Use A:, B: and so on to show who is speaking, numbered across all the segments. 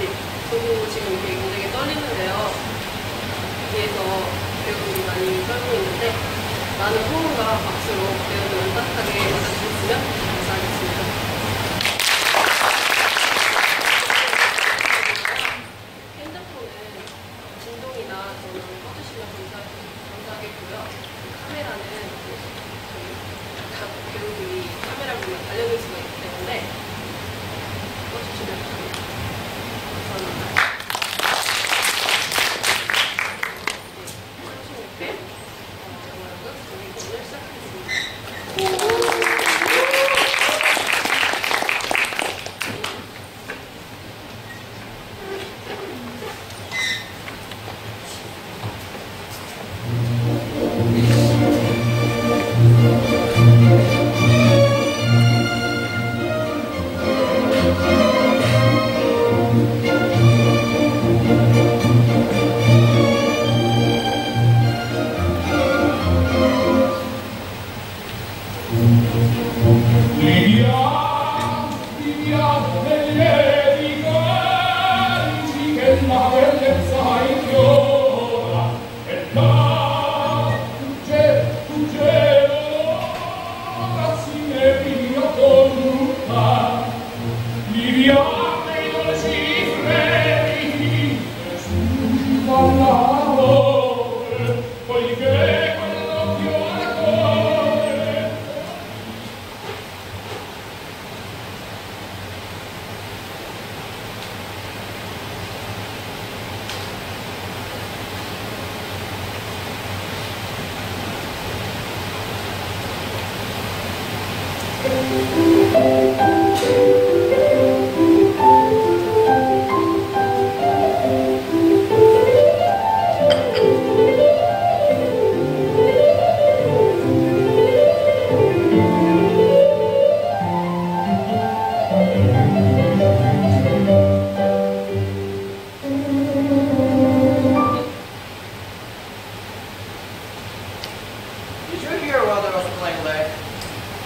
A: 저도 지금 이게 굉장히 떨리는데요. 뒤에서 배우들이 많이 떨고 있는데 많은 호응과 박수로 배우들을 따뜻하게 맞아주셨으면 감사하겠습니다. 핸드폰은 진동이나 저는 꺼주시면 감사하겠고요. 카메라는 각 배우들이 카메라 보면 달려들 수가 있기 때문에 꺼주시면 감사합니다. 정기공연을 시작하겠습니다.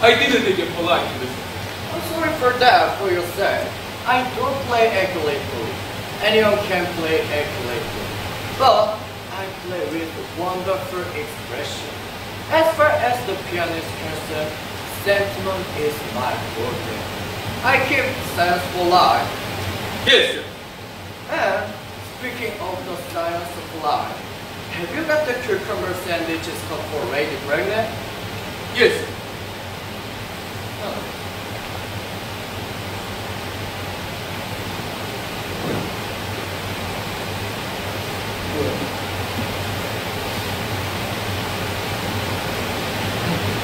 B: I didn't think you're polite to listen.
C: I'm sorry for that, for your sake. I don't play accurately. Anyone can play accurately. But I play with wonderful expression. As far as the piano is concerned, sentiment is my forte. I keep sense for life.
B: Yes, sir.
C: And speaking of the science of life, have you got the cucumber sandwiches cut for Lady Breaknell?
B: Yes, sir.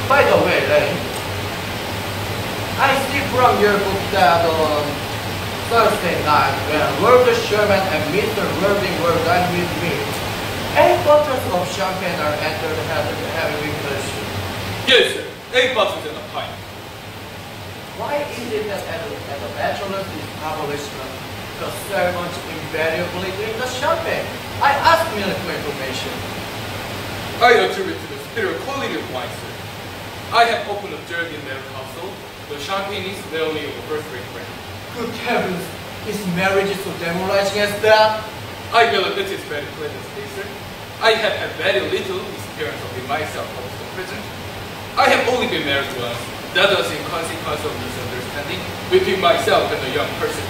C: By the way, Lane, I see from your book that on Thursday night when Lord Sherman and Mr. Worthing were done with me, 8 bottles of champagne are entered having pleasure.
B: Yes, sir. 8 bottles and a pint.
C: Why is it that at the bachelor's establishment, the servants invariably drink the champagne? I asked medical information.
B: I attribute to the superior quality of wine, sir. I have often observed in their household, the champagne is rarely of a first-rate brand.
C: Good heavens, is marriage so demoralizing as that?
B: I feel that this is very pleasant today, sir. I have had very little experience of it myself up to the present. I have only been married once. That was in consequence of misunderstanding between myself and a young person.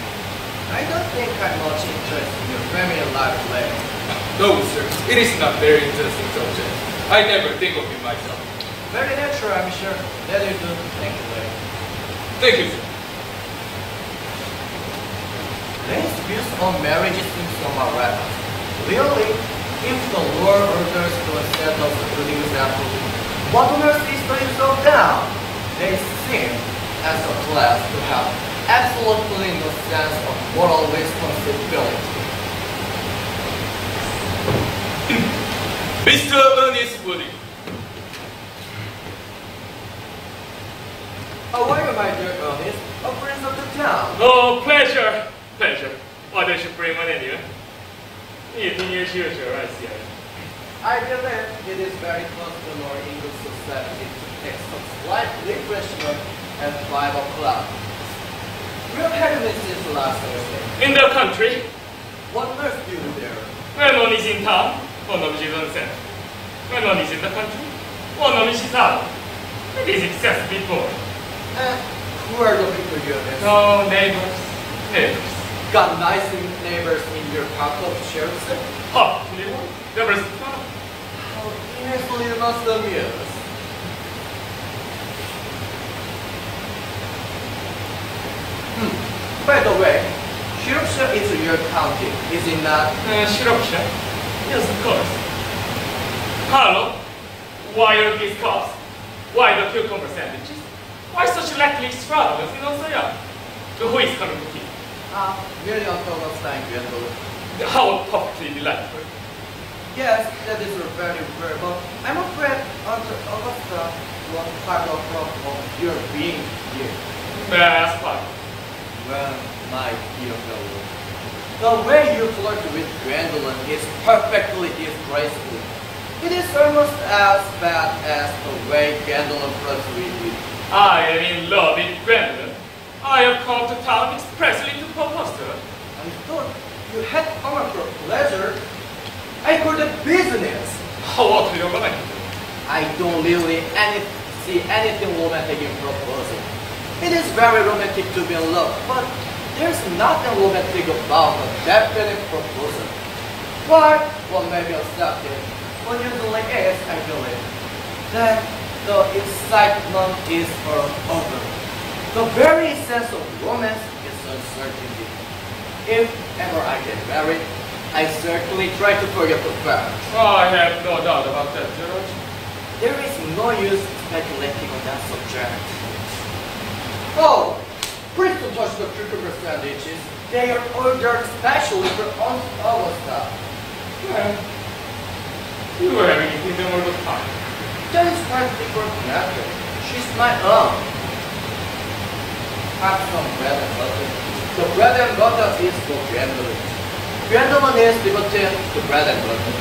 C: I don't think I'm much interested in your family life later.
B: No, sir. It is not very interesting subject. I never think of it myself.
C: Very natural, I'm sure. That you do. Thank you, later.
B: Thank you, sir.
C: Lane's views on marriage seem somewhat relevant. Really, if the Lord orders to set us a good example, what on earth is the use of them? They seem, as a class, to have absolutely no sense of moral responsibility.
B: Mr. Earnest Woody.
C: How are you, my dear Ernest? A prince of the town.
D: Oh, pleasure. Pleasure. What does you bring on in you? You think you're sure, I see.
C: I believe it is very customary in English society to take some slight refreshment at 5 o'clock. Where have you been since last Thursday?
D: In the country,
C: What nurse do you do there?
D: When one is in town, one of is on set. When one is in the country, one of is out. It is excessively boring.
C: And who are the people you have?
D: No, neighbors. Neighbors.
C: Got nice neighbors in your part of Chelsea?
D: Hot, neighbor. There is
C: How innocently you must amuse. By the way, Shropshire is your county, is it not?
D: Shropshire? Yes, of course. Hello? Why are these cups? Why the cucumber sandwiches? Why such lackly extravagance in Osaya? Who is coming to tea?
C: Really on Thomas time, Gwendolen.
D: How perfectly delightful.
C: Yes, that is very rare, but I'm afraid Uncle Augusta was part of your being here.
D: May I ask why?
C: Well, my dear fellow, the way you flirt with Gwendolen is perfectly disgraceful. It is almost as bad as the way Gwendolen flirts with you.
D: I am in love with Gwendolen. I have come to town expressly to propose to her.
C: I thought you had come for pleasure. I called it business.
D: How utterly romantic.
C: I don't really see anything romantic in proposing. It is very romantic to be in love, but there's nothing romantic about a definite proposal. But what may be accepted, what usually is, I believe, that the excitement is over. The very sense of romance is uncertainty. If ever I get married, I certainly try to forget the fact.
D: I have no doubt about that, George.
C: There is no use speculating on that subject. Oh, please don't touch the cucumber sandwiches. They are ordered specially for Aunt Augusta.
D: Well, you are eating them all the time.
C: That is quite different matter. She's my aunt. Have some bread and butter. The bread and butter is for Gwendolen. Gwendolen is devoted to bread and butter.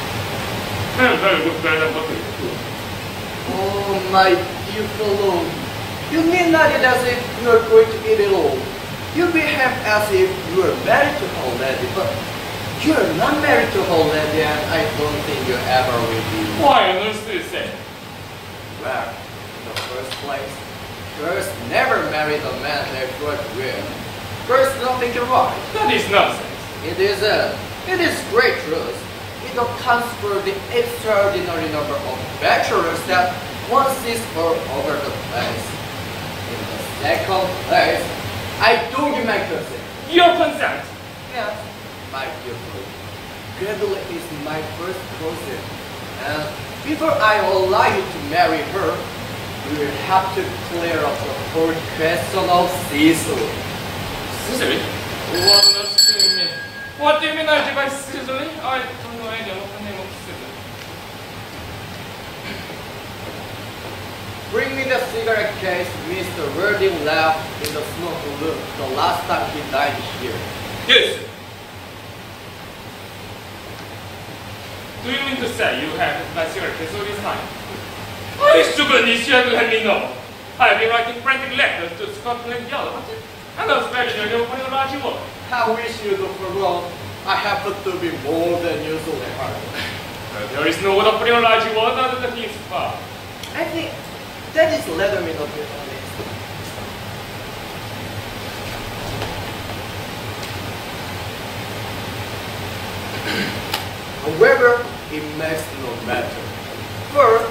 D: Very good bread and butter.
C: Oh, my dear fellow. You mean not it as if you are going to eat it all. You behave as if you are married to her lady, but you are not married to her lady, and I don't think you ever will be.
D: Why on earth do you say?
C: Well, in the first place, girls never married a man they flirt with. Girls don't think you're right.
D: That is nonsense.
C: It is great truth. It accounts for the extraordinary number of bachelors that one sees all over the place. In the second place, I don't give my consent.
D: Your consent?
C: Yes, my dear friend. Gwendolen is my first cousin, and before I allow you to marry her, we will have to clear up the whole question of Cecily.
D: Cecily? What on earth do you mean? What do you mean I by Cecily? I don't know any of the name of Cecily.
C: Bring me the cigarette case Mr. Worthing left in the snow balloon the last time he died here.
D: Yes. Do you mean to say you have my cigarette case all this time? I shouldn't you should let me know. I have been writing frantic letters to Scotland Yard about it. And I was very sure you were putting a large work.
C: I wish you the wrong. I happen to be more than usually hard.
D: There is no other putting a large word other than his far.
C: I think that is letter me not be honest. However, it makes no matter. First,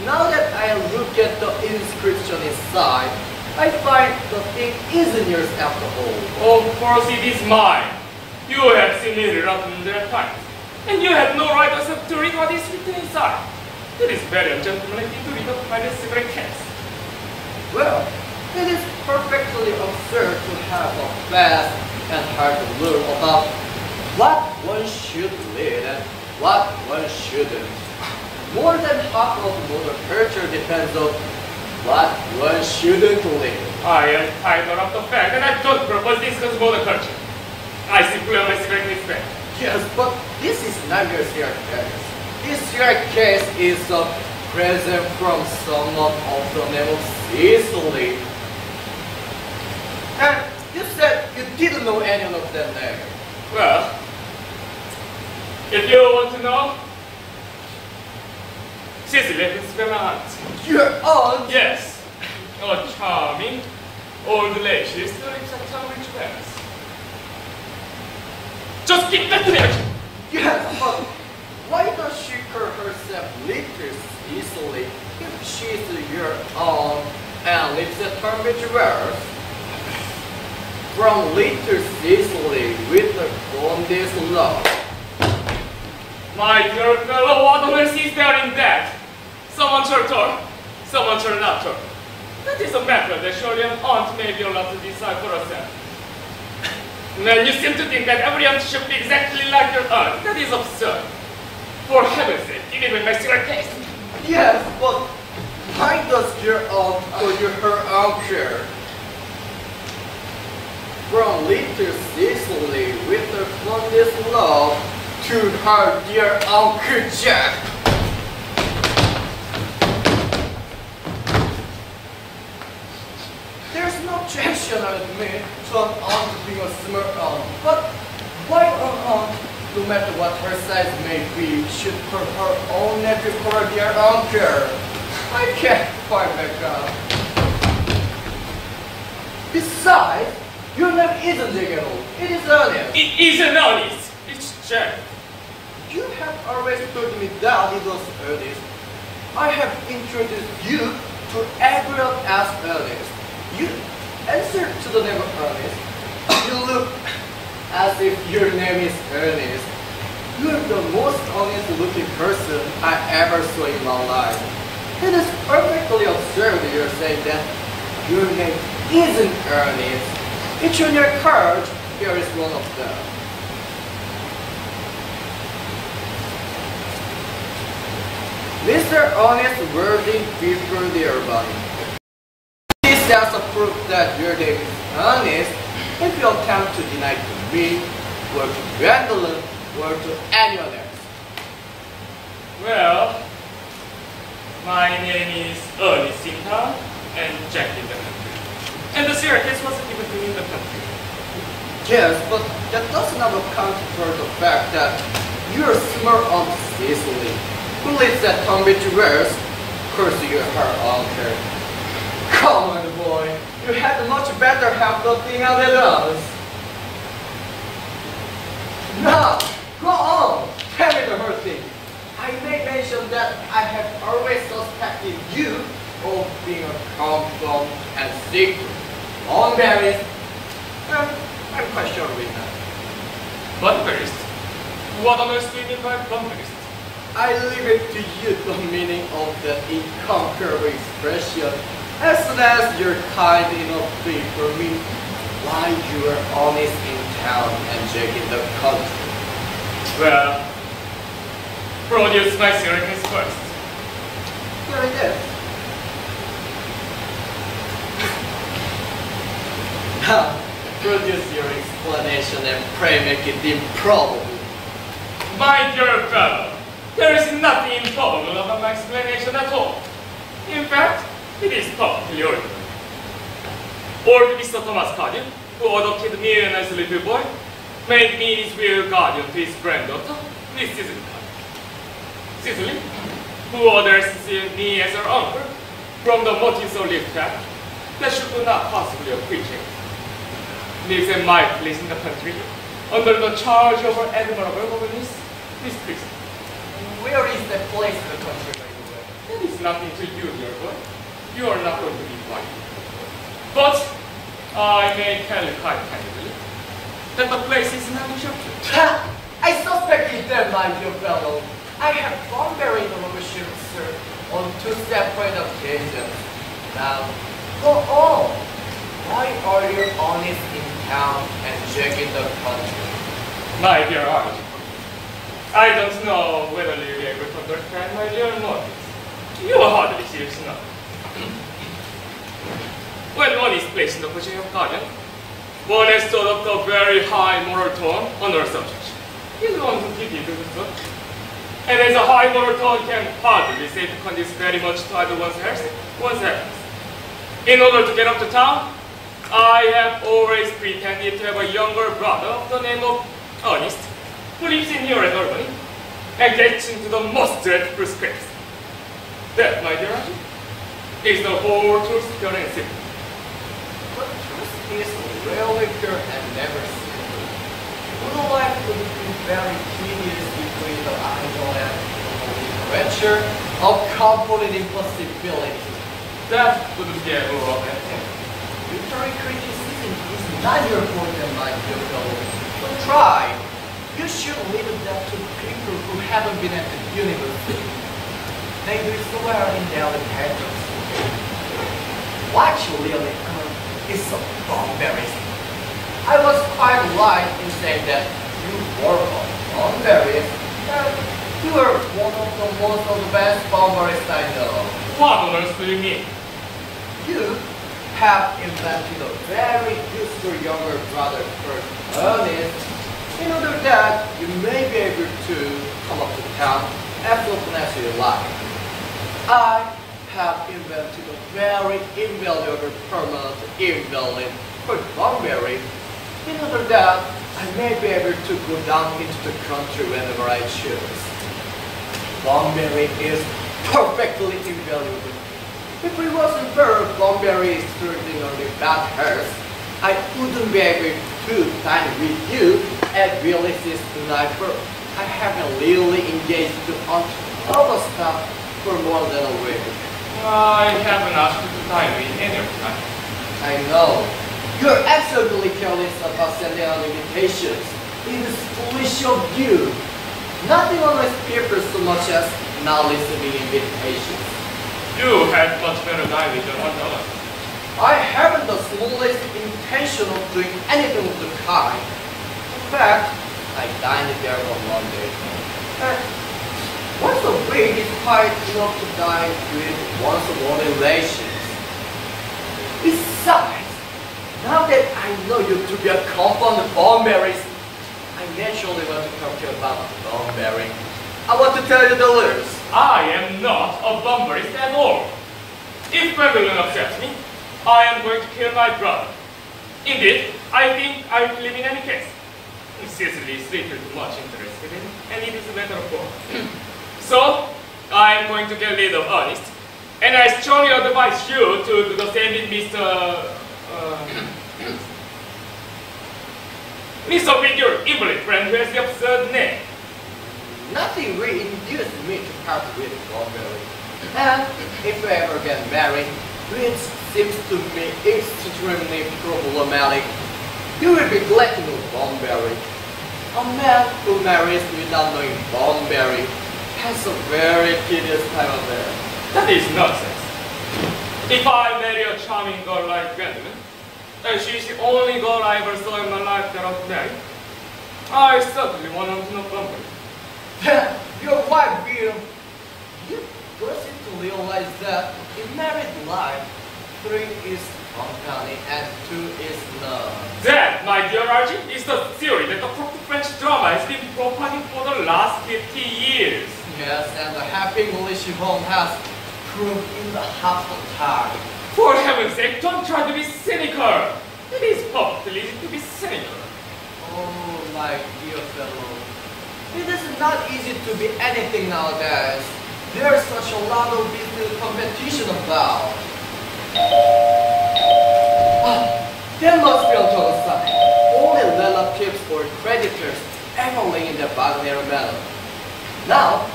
C: now that I look at the inscription inside, I find the thing isn't yours after all.
D: Of course it is mine. You have seen me written there times. And you have no right to read what is written inside. It is very ungentlemanly to read a private cigarette case.
C: Well, it is perfectly absurd to have a fast and hard rule about what one should read and what one shouldn't. More than half of modern culture depends on what one shouldn't read.
D: I am tired of the fact that I don't propose this because modern culture. I simply am my cigarette case back.
C: Yes, but this is not your cigarette case. This cigarette case is a present from someone of the name of Cecily. And you said you didn't know any of that name.
D: Well, If you want to know, Cecily is my aunt.
C: Your aunt?
D: Yes, a charming old lady. She still lives at Tunbridge Wells. Just keep that to me.
C: Yes, but why does she call herself Little Cecily if she's your aunt and lives at Tunbridge Wells? From Little Cecily with the fondest love.
D: My dear fellow, what on earth is there in that? Someone shall talk, someone shall not talk. That is a matter that surely an aunt may be allowed to decide for herself. Man, you seem to think that every aunt should be exactly like your aunt. That is absurd. For heaven's sake, give me my cigarette case.
C: Yes, but why does your aunt call you her uncle? From Little Cecily with the fondest love to her dear Uncle Jack. There's no objection, I admit, to an aunt being a smart aunt, but why an aunt, no matter what her size may be, should call her own nephew her dear uncle? I can't quite make up. Besides, your name isn't Jacob, it is Ernest.
D: It isn't Ernest, it's Jack.
C: You have always told me that it was Ernest. I have introduced you to everyone as Ernest. You answer to the name of Ernest. You look as if your name is Ernest. You are the most honest looking person I ever saw in my life. It is perfectly absurd you're saying that your name isn't Ernest. It's on your card. Here is one of them. Mr. Ernest Worthing before the Urbani. This stands a proof that your name is Ernest if you attempt to deny to me, or to Gwendolen, or to anyone else.
D: Well, my name is Ernest in town and Jack in the country. And the staircase wasn't even in the country.
C: Yes, but that does not account for the fact that you're smart on Cecily, who lives at Tunbridge Wells, calls you her uncle. Come on, boy. You had a much better help of being out than us. Now, go on. Tell me the whole thing. I may mention that I have always suspected you of being a confidant and secret, unmarried. I'm quite sure of it now.
D: Bunburyist? What on earth do you mean by bunburyist?
C: I leave it to you the meaning of the incomparable expression as soon as you're kind enough to inform me why you are honest in town and Jack in the country.
D: Well, produce my staircase first.
C: Here it is. Now, produce your explanation and pray make it improbable.
D: My dear fellow, there is nothing improbable about my explanation at all. In fact, it is perfectly ordinary. Old Mr. Thomas Guardian, who adopted me when I was a little boy, made me his real guardian to his granddaughter, Miss Cecily. Cecily, who addresses me as her uncle, from the motives of live track, that she could not possibly appreciate. Lives in my place in the country, under the charge of her admirable governess, Miss Prism.
C: Where is that place in the country, by the way?
D: That is nothing to you, dear boy. You are not going to be quiet. But I may tell you quite candidly that the place is not in Shropshire.
C: I suspected that, my dear fellow. I have found very relations, sir, on 2 separate occasions. Now, go on. Why are you honest in town and Jack in the country?
D: My dear aunt, I don't know whether you'll be able to understand my dear motives. You are hardly serious enough. When one is placed in the position of guardian, one has to adopt a very high moral tone on our subject. He's the one who did it, and as a high moral tone can hardly be said to conduce very much to either one's happiness. In order to get up to town, I have always pretended to have a younger brother of the name of Ernest, who lives in here at Albany and gets into the most dreadful scrapes. That, my dear Archie, is the whole truth, pure and simple.
C: But truth is really pure and never simple. Would life would be very tedious between the idol and the adventure of complete impossibility.
D: That wouldn't be a rule of anything.
C: Literary criticism is not your problem, my dear fellow. But try. You should leave that to people who haven't been at the university. They do somewhere in their papers. What you really earn is some bomberries. I was quite right in saying that you work on bomberries. You are one of the most of the best bomberries I know.
D: What on earth do you mean?
C: You have invented a very useful younger brother first, Ernest, in order that you may be able to come up to town as often as you like. I have invented a very invaluable permanent invalid for Bunbury, in order that I may be able to go down into the country whenever I choose. Bunbury is perfectly invaluable. If it wasn't for Bunbury's extraordinary bad hairs, I wouldn't be able to dine with you at Willis's tonight, for I haven't really engaged to hunt other stuff for more than a week.
D: I haven't asked you to dine with any of time.
C: I know. You're absolutely careless about sending out invitations. It is foolish of you. Nothing on my paper so much as not listening invitations.
D: You had much better dine with your $1.
C: I haven't the smallest intention of doing anything of the kind. In fact, I dined there on Monday. Once a week is quite enough to dine with one's own relations. Besides, now that I know you to be a compound Bunbury's, I naturally want to talk to you about Bunbury. I want to tell you the rules.
D: I am not a Bunburyist at all. If Gwendolen accepts me, I am going to kill my brother. Indeed, I think I will live in any case. Cecily is little too much interested in, and it is a matter of course. So, I am going to get rid of Ernest, and I strongly advise you to do the same with Mr. with your invalid friend who has the absurd name.
C: Nothing really induced me to part with Bunbury. And if we ever get married, which seems to me extremely problematic, you will be glad to know Bunbury. A man who marries without knowing Bunbury has a very tedious time of it.
D: That is nonsense. If I marry a charming girl like Gwendolen, and she's the only girl I ever saw in my life that I would marry, I certainly want her to know Bunbury.
C: Your wife will. You first need to realize that in married life, 3 is company and 2 is none.
D: That, my dear Archie, is the theory that the proper French drama has been providing for the last 50 years.
C: Yes, and the happy English home has proved in the half the time.
D: For heaven's sake, don't try to be cynical. It is perfectly easy to be cynical.
C: Oh, my dear fellow. It is not easy to be anything nowadays. There's such a lot of business competition about. There must be on the other side. Only relatives or creditors ever lay in the Breaknell manner. Now,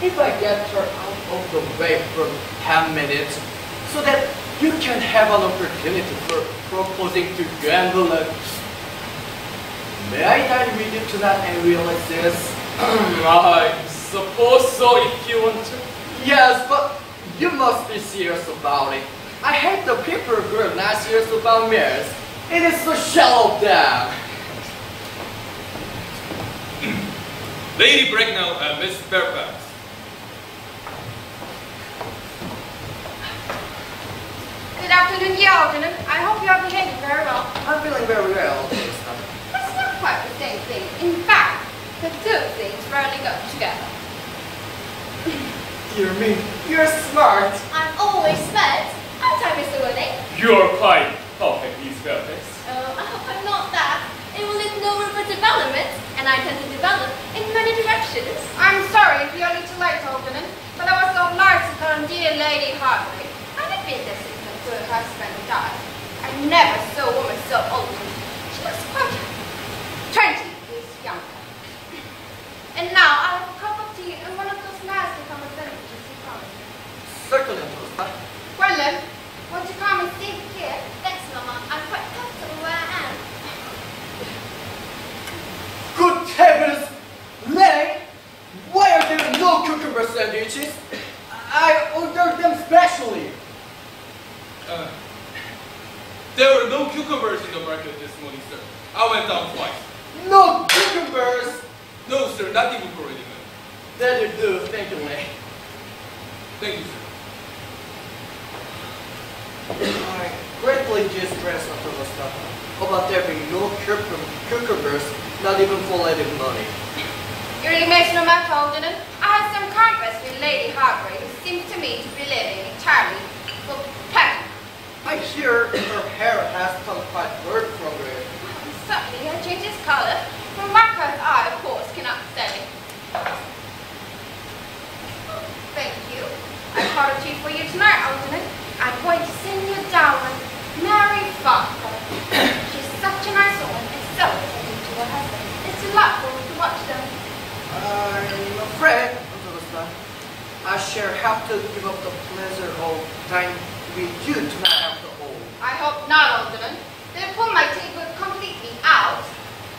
C: if I get her out of the way for 10 minutes, so that you can have an opportunity for proposing to Gwendolen. May I dine with you tonight and realize this?
D: I suppose so, if you want to.
C: Yes, but you must be serious about it. I hate the people who are not serious about marriage. It is so shallow down.
B: Lady Breaknell and Miss Fairfax.
E: Good afternoon, Algernon. I hope you are behaving very well.
C: I'm feeling very well.
E: That's not quite the same thing. In fact, the two things rarely go together.
C: Dear me, you're smart.
E: I'm always smart. Aren't I, Mr. Woodley?
D: You're quite perfect, Miss Fairfax.
E: I hope I'm not that. It will leave no room for development, and I tend to develop in many directions. I'm sorry if you're a little late, Algernon, but I was obliged to call on dear Lady Hartley. I have been there since my good husband died. I never saw a woman so old. She looks quite 20 years younger. And now I have a cup of tea and one of those nasty conversations you promised me.
C: Certainly, Toaster.
E: Gwendolen, won't you come and sit here? Thanks, Mama. I'm quite comfortable where I am.
C: Good heavens! Lady, why are there no cucumber sandwiches? I ordered them specially.
B: There were no cucumbers in the market this morning, sir. I went down twice.
C: No cucumbers!
B: No, sir, not even for anything.
C: That will do, thank you, Lady.
B: Thank you, sir.
C: I'm greatly distressed, Toaster, about there being no cucumbers, not even for Lady Money.
E: It really makes no matter, Algernon. I had some converse with Lady Hartley, who seems to me to be living entirely for pleasure.
C: I hear her hair has come quite dark from her.
E: Certainly, her change its color. From my cause, I, of course, cannot say. Thank you. I brought a tea for you tonight, Algernon. I'm going to send you down with Mary Farquhar. She's such a nice woman and so attentive to her husband. It's delightful to watch them.
C: I'm afraid, I shall have to give up the pleasure of dining with you tonight after all.
E: I hope not, Algernon. They'll pull my table completely out.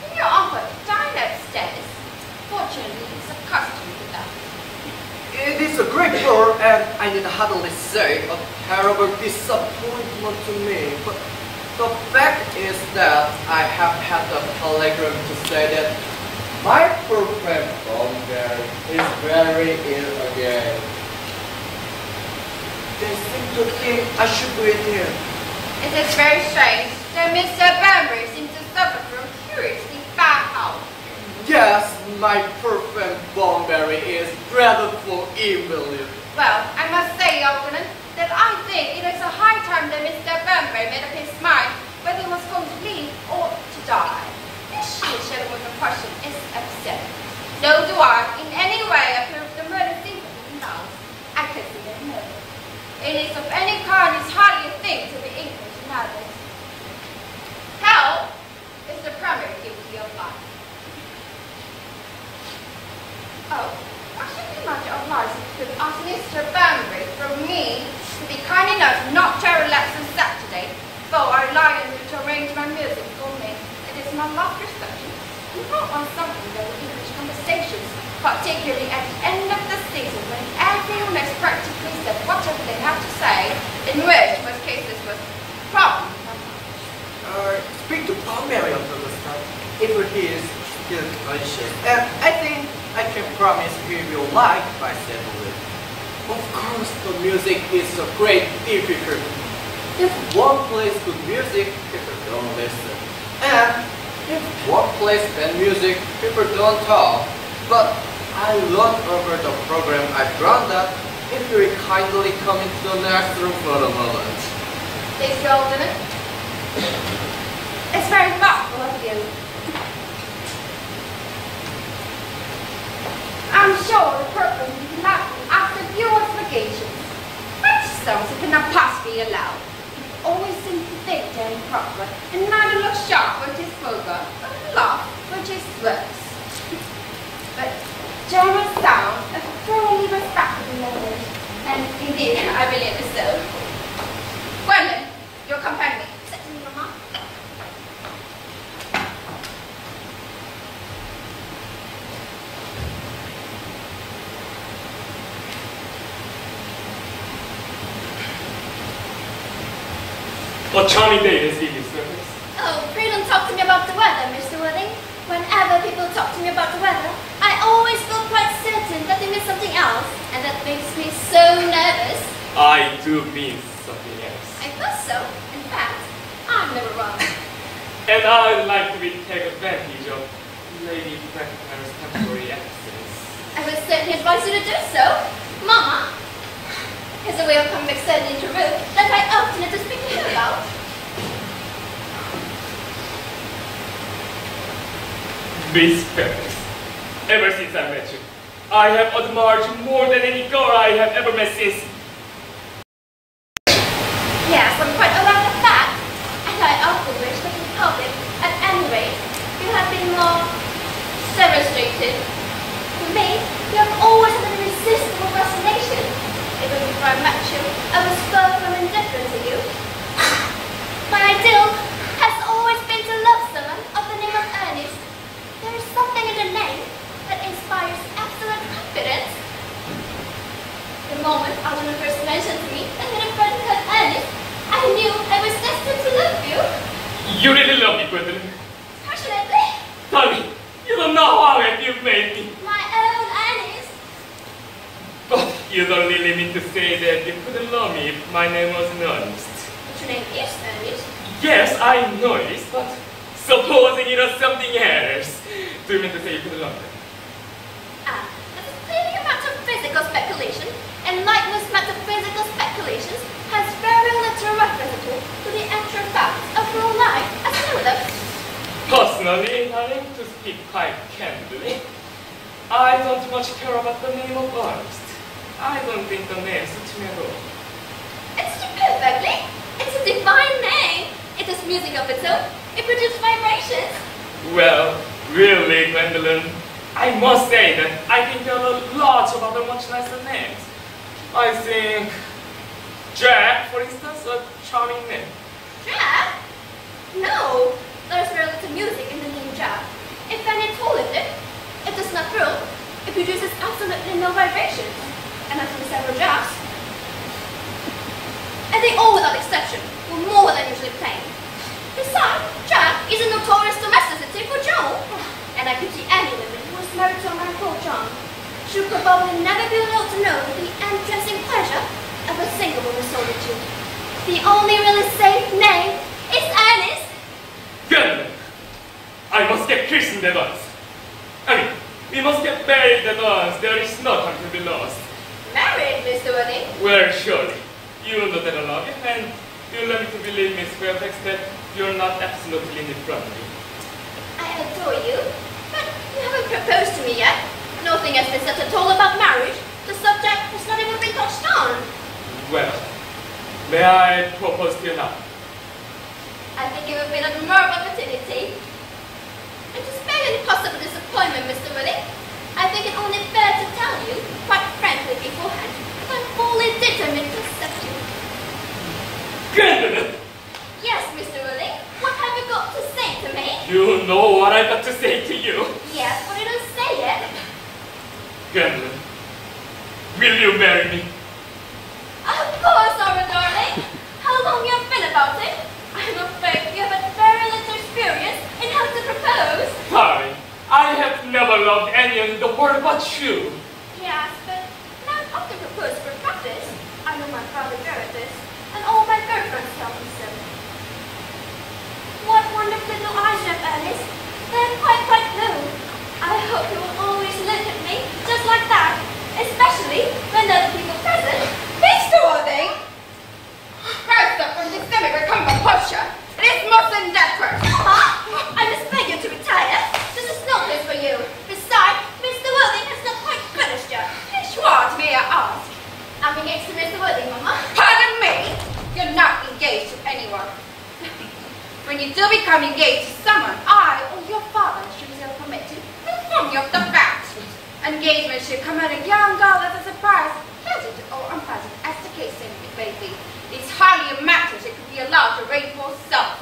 E: And you're offered to dine upstairs. Fortunately, it's a custom to that.
C: It is a great bore, and I need hardly say a terrible disappointment to me. But the fact is that I have had the telegram to say that my poor friend Bunbury is very ill again. They seem to think I should be here.
E: It is very strange that Mr. Bunbury seems to suffer from curiously bad health.
C: Yes, my poor friend Bunbury is dreadful invalid.
E: Well, I must say, Algernon, that I think it is a high time that Mr. Bunbury made up his mind whether he was going to live or to die. This sheer gentleman question is absurd. Nor do I in any way approve the murder sympathy involved. I consider murder. It is of any kind is hardly a thing to be English nowadays. Hell is the primary duty of life. Oh, I should be much obliged to ask Mr. Bunbury from me to be kind enough not to relax on Saturday, though I rely on you to arrange my music for me. It is my love for study. You don't want something that will English conversations, particularly at the end of the season when everyone has practically said whatever they have to say, in which most cases was probably not much.
C: Speak to Bunbury until this time, if he is still conscious. And I think I can promise he will like my Cecily. Of course, the music is a great difficulty. If one plays good music, people don't listen. And if one plays bad music, people don't talk. But I look over the program I brought up. If you will kindly come into the next room for a moment.
E: Is Algernon? It's very thoughtful of you. I'm sure the purpose is laughing after your obligations. Such songs you cannot possibly allow. You always seem to think they're improper, and neither look sharp which is vulgar, or laugh which is worse. But German sounds are thoroughly respectable language, and indeed I believe it so. Gwendolen, your companion. Sit to me, Mama.
D: What charming day this evening, Surface.
E: Oh, pray don't talk to me about the weather, Mr. Worthing. Whenever people talk to me about the weather, I always feel quite certain that they mean something else, and that makes me so nervous.
D: I do mean something else.
E: I thought so. In fact, I'm never wrong.
D: And I'd like to take advantage of Lady Brecknell's temporary absence.
E: I would certainly advise you to do so, Mama. It's a way of coming back suddenly into room that I often had to speak to her about.
D: Miss Ferris, ever since I met you, I have admired you more than any girl I have ever met since.
E: Yes, I'm quite aware of that. And I often wish that in public, at any rate, you have been more demonstrated. For me, you have always had an irresistible fascination. Even before I met you, I was far from indifferent to you. My ideal has always been to love someone of the name of Ernest. There is something in the name that inspires absolute confidence. The moment Algernon first mentioned to me that he had a friend called Ernest, I knew I was destined to love you.
D: You really love me, Gwendolen.
E: Passionately.
D: Tell me, you don't know how happy you've made me.
E: My own Ernest.
D: But you don't really mean to say that you couldn't love me if my name wasn't Ernest.
E: But your name is Ernest.
D: Yes, I know it, but supposing it was something else. Do you mean to say you couldn't love me?
E: Ah, that is clearly a matter of physical speculation, and like most metaphysical speculations, has very little reference to the actual facts of real life as we know them.
D: Personally, darling, to speak quite candidly, I don't much care about the name of Ernest. I don't think the name suits me at all.
E: It's perfectly. It's a divine name. It has music of its own. It produces vibrations.
D: Well, really, Gwendolen, I must say that I think there are lots of other much nicer names. I think Jack, for instance, a charming name.
E: Jack? No. There's very little music in the name Jack. If any at all, it does not thrill. It produces absolutely no vibrations. And as for several Jacks, and they all without exception were more than usually plain. Besides, Jack is a notorious domesticity for Joan. And I could see any woman who was married to a man called John. She would probably never be able to know the entrancing pleasure of a single woman's solitude. The only really safe name is Ernest.
D: Good! I must get christened at once. I mean, we must get married at once. There is no time to be lost.
E: Married, Mr. Woody?
D: Well, surely. You know that I love you, and you love me to believe, Miss Fairfax, that you're not absolutely in front of me.
E: I adore you, but you haven't proposed to me yet. Nothing has been said at all about marriage. The subject has not even been touched on.
D: Well, may I propose to you now?
E: I think it would be an admirable opportunity. And to spare any possible disappointment, Mr. Woody, I think it only fair to tell you, quite frankly beforehand, that I'm fully determined to accept you.
D: Gwendolen!
E: Yes, Mr. Woody, what have you got to say to me?
D: You know what I've got to say to you.
E: Yes, but you don't say it.
D: Gwendolen, will you marry me?
E: Of course, our darling. How long you have been about it? I'm afraid you have had very little experience in how to propose.
D: Darling, I have never loved anyone in the world but you.
E: Yes, but not often propose for practice. I know my father Garrett this, and all my girlfriends tell me so. What wonderful blue eyes you have, Ernest. They're quite blue. I hope you will always look at me just like that, especially when there are people present.
F: Mr. Woody! First up from this semi-recumbent posture, it is most endeavor.
E: Huh? I must beg you to retire. This is no place for you. Besides, Mr. Wooding has not quite finished yet.
F: What, may I ask?
E: I'm engaged to Mr. Wooding, Mama.
F: Pardon me? You're not engaged to anyone. When you do become engaged to someone, I or your father should be permitted to inform you of the fact. Engagement should come at a young girl as a surprise, pleasant or unpleasant, as the case may be. It's hardly a matter that could be allowed to reign for self.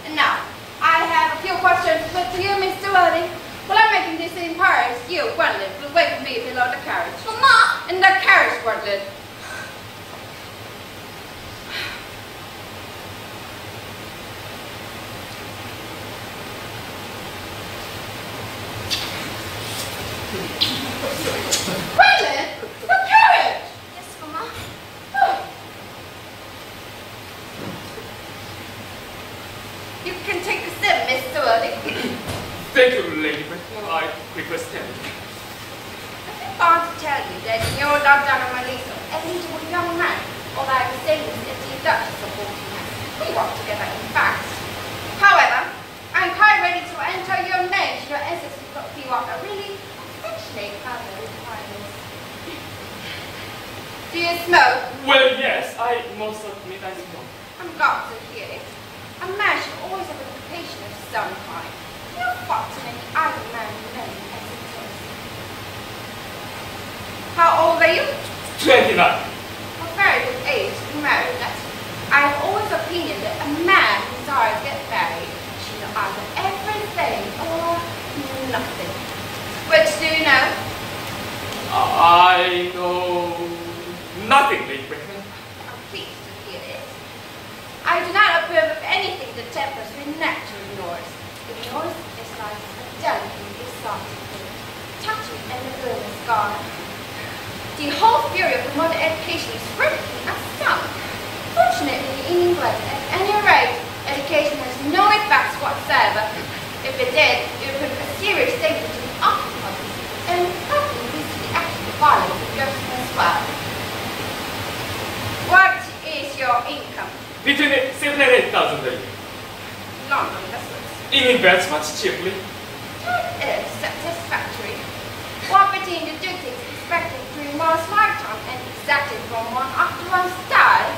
F: And now, I have a few questions to put to you, Mr. Wooding. While I'm making these inquiries, you, Gwendolen, will wait for me below the carriage.
E: Mama!
F: In the carriage, Gwendolen. Gwendolen! The carriage!
E: Yes, Mama.
F: You can take a sip, Mr. Wooding.
D: Thank you, Lady Breaknell. I request him.
F: I want to tell you that you're not down on my list of eligible young man, although I was saying this is the Duchess of Baltimore. We work together, in fact. However, I'm quite ready to
E: will enter your name should your ancestors be what are really affectionate other requirements. Do you smoke?
D: Well, yes, I most admit I smoke.
E: I'm glad to hear it. A man should always have an occupation of some kind. No fault to any idle man remaining as it is. How old are you?
D: 29.
E: A very good age to be married at. I have always opinion that a man who desires to get married should know either everything or nothing. Which do you know?
D: I know nothing, Lady Breaknell.
E: I'm pleased to hear it. I do not approve of anything that tempers with natural yours. If yours is like a delicate, exotic thing, touching and the bloom is gone. The whole theory of the modern education is written as some. Fortunately, in England, at any rate, education has no effects whatsoever. If it did, it would put a serious danger to the occupants and probably lead to the actual violence of yourself as well. What is your income?
D: Between 7,000 and 8,000 a year.
E: London, that's what.
D: In investments, chiefly.
E: That is satisfactory. What between the duties expected during one's lifetime and exacted from one after one's style,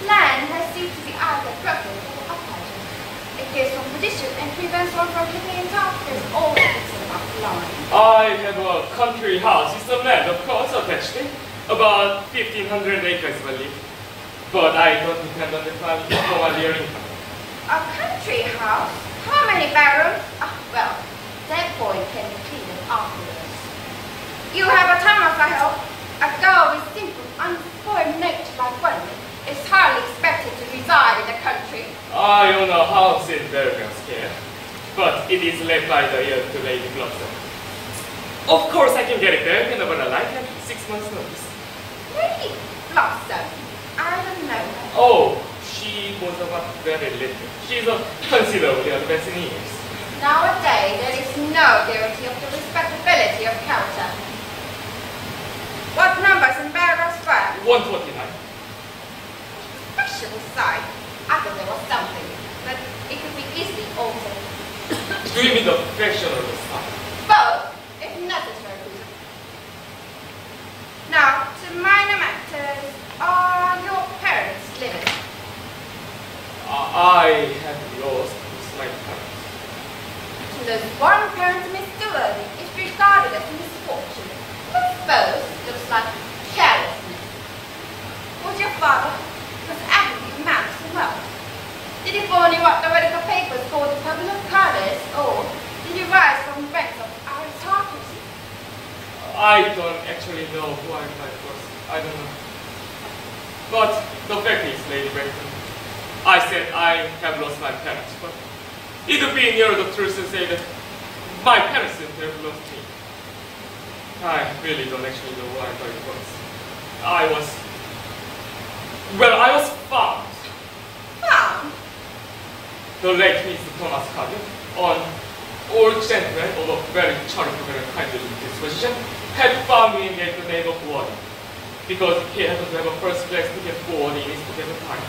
E: land has seemed to be either preferable or opposite. It gives one position and prevents one from hitting top. There's always a about line.
D: I have a country house with some land, of course, attached to it. About 1,500 acres, I believe. But I don't depend on the family for my year income.
E: A country house? How many bedrooms? Well, that point can be cleared afterwards. You have a Thomas, I hope. A girl with simple, unspoiled nature like Gwendolen is hardly expected to reside in the country.
D: I own a house in Merriman Square, but it is let by the year to Lady Blossom. Of course, I can get it back whenever I like and 6 months' notice.
E: Lady Blossom? I don't know her.
D: Oh, she was about very little. She's a considerably advanced in years.
E: Nowadays, there is no guarantee of the respectability of character. What numbers in Barrow Square?
D: 149.
E: Fashionable side. I thought there was something, but it could be easily altered.
D: Do you mean the fashionable style?
E: Both, if necessary. Now, to minor matters, are your parents living?
D: I have lost my parents.
E: To lose one parent, Mr. Worthing, is regarded as a misfortune. But both looks like carelessness. Was your father was actively a man of wealth? Did he born in what the medical papers call the public colors, or did he rise from ranks of aristocracy?
D: I don't actually know who I'm my first. I don't know. But the fact is, Lady Breaknell, I said I have lost my parents, but it would be near the truth to say that my parents didn't have lost me. I really don't actually know why it was. I was found.
E: Found?
D: The late Mr. Thomas Carter, an old gentleman of a very charitable and kindly disposition, had found me in the name of Ward, because he happened to have a first class ticket for Ward in his pocket at the time.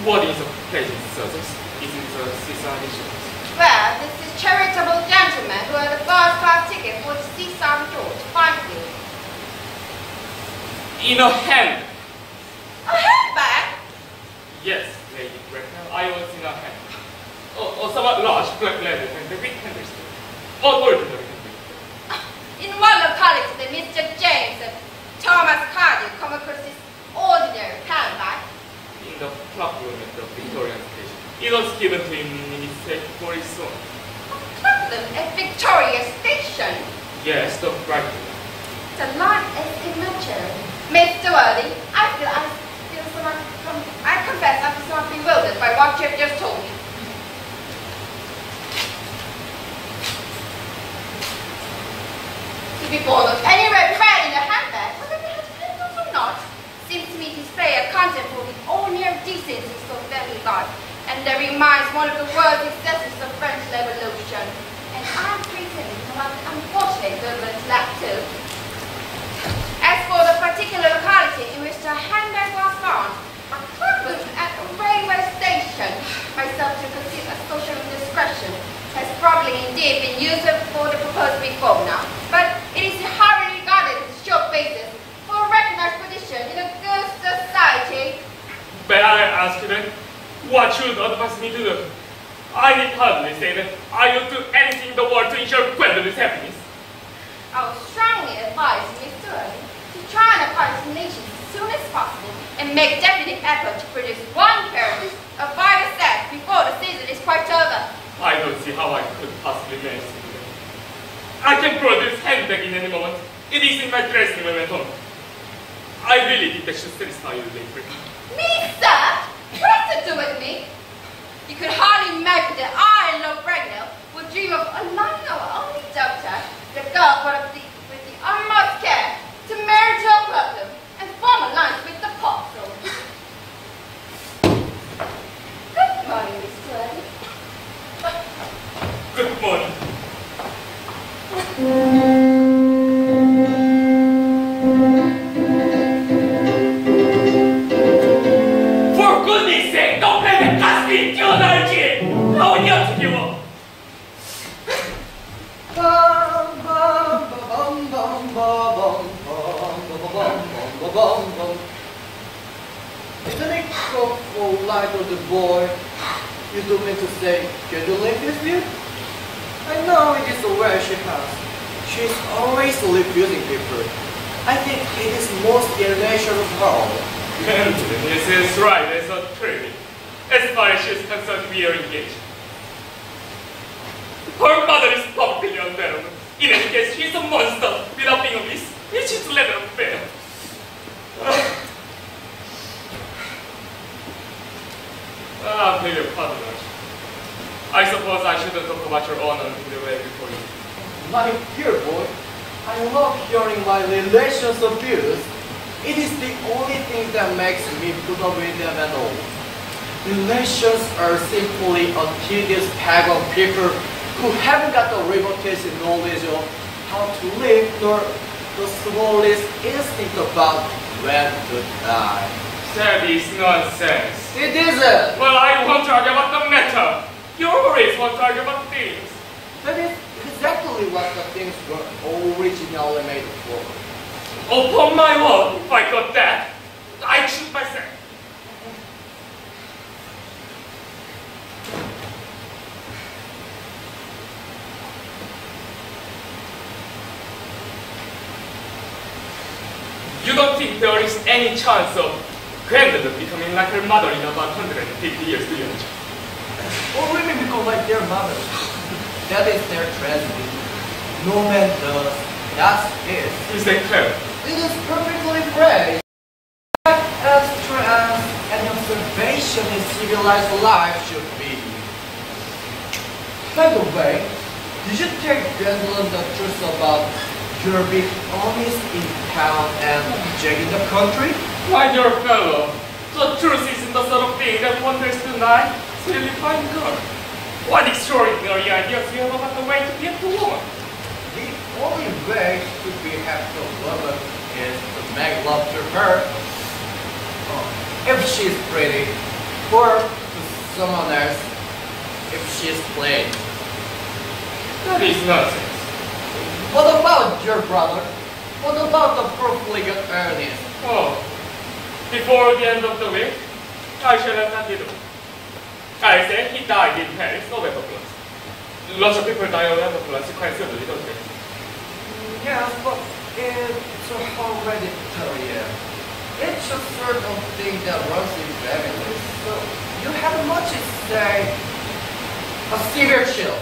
D: Ward is a pleasant service. It is a seaside insurance.
E: Well, this is charitable gentleman who had a first class ticket for the Seaside George, 5 years.
D: In a hand.
E: A handbag?
D: Yes, Lady Breaknell, I was in a hand. A somewhat large black leather and a big candlestick. Ordinary candlestick.
E: In one locality, the Mr. James and Thomas Cardew come across this ordinary handbag.
D: In the clock room at the Victorian station. It was given to him in his state for his son.
E: Them at Victoria Station.
D: Yes, the bright one.
E: The line is immature. Mr. Worthing, I confess I feel somewhat bewildered by what you have just told me. To be born of any red thread in a handbag, whether it has handles or not, seems to me to display a contempt for the ordinary decencies of family life, and that reminds one of the world's excesses of French Revolution. And I'm pretending to have an unfortunate government lap too. As for the particular locality in which the handbag was found, a clerk at a railway station, myself to conceal a social indiscretion, has indeed been used for the proposed reform now, but it is highly regarded as a short basis for a recognized position in a good society.
D: May I ask you then, what should advise me to do? I need hardly say that I will do anything in the world to ensure Gwendolen's happiness.
E: I would strongly advise Mr. Ernie to try and apply to nations as soon as possible and make definite effort to produce one character of vital set before the season is quite over.
D: I don't see how I could possibly manage to do that. I can produce handbag in any moment. It is in my dressing room at home. I really think that should satisfy you later.
E: Me, sir? What has to do with me? You could hardly imagine that I, Lord Breaknell, would dream of allowing our only daughter, the girl brought up with the utmost care, to marry to a welcome and form alliance with the apostle. Good morning, Mr. Ernie.
D: Good morning. For goodness sake, don't play the gasping tune, Archie! How are you to give up?
C: Isn't it so light of the boy? You don't mean to say, Gwendolen is you? I know it is the way she has. She is always refusing people. I think it is most irrational of all.
D: This is right, it's not pretty. As far as she is concerned, we are engaged. Her mother is publicly unbearable. In any case, she is a monster without being a miss. It is let her fail. Beg your pardon, Archie. I suppose I shouldn't talk about your honor in the way before you.
C: My dear boy, I love hearing my relations abused. It is the only thing that makes me put up with them at all. Relations are simply a tedious pack of people who haven't got the reputation knowledge of how to live nor the smallest instinct about when to die.
D: That is nonsense.
C: It isn't!
D: Well, I want to argue about the matter. You always want to argue about things.
C: That is exactly what the things were originally made for.
D: Upon my word, if I got that, I'd shoot myself. You don't think there is any chance of Gwendolen becoming like her mother in about 150 years, do you?
C: Or women become like their mothers. That is their tragedy. No man does. That's it.
D: Is that clear?
C: It is perfectly great. As true as an observation in civilized life should be. By the way, did you tell Gwendolen the truth about your being honest in town and Jack in the country?
D: My dear fellow, the truth isn't the sort of thing that one days tonight is really fine girl. What extraordinary ideas you have about the way to get to woman.
C: The only way to be happy to woman is to make love to her. If she's pretty, or to someone else, if she's plain.
D: That is nonsense.
C: What about your brother? What about the profligate Ernest?
D: Oh, before the end of the week, I shall have nothing to do. I say he died in Paris of tuberculosis. Lots of people die of tuberculosis quite suddenly, don't they?
C: Yes, but it's hereditary. It's a sort of thing that runs in families. So you have much to say. A severe chill.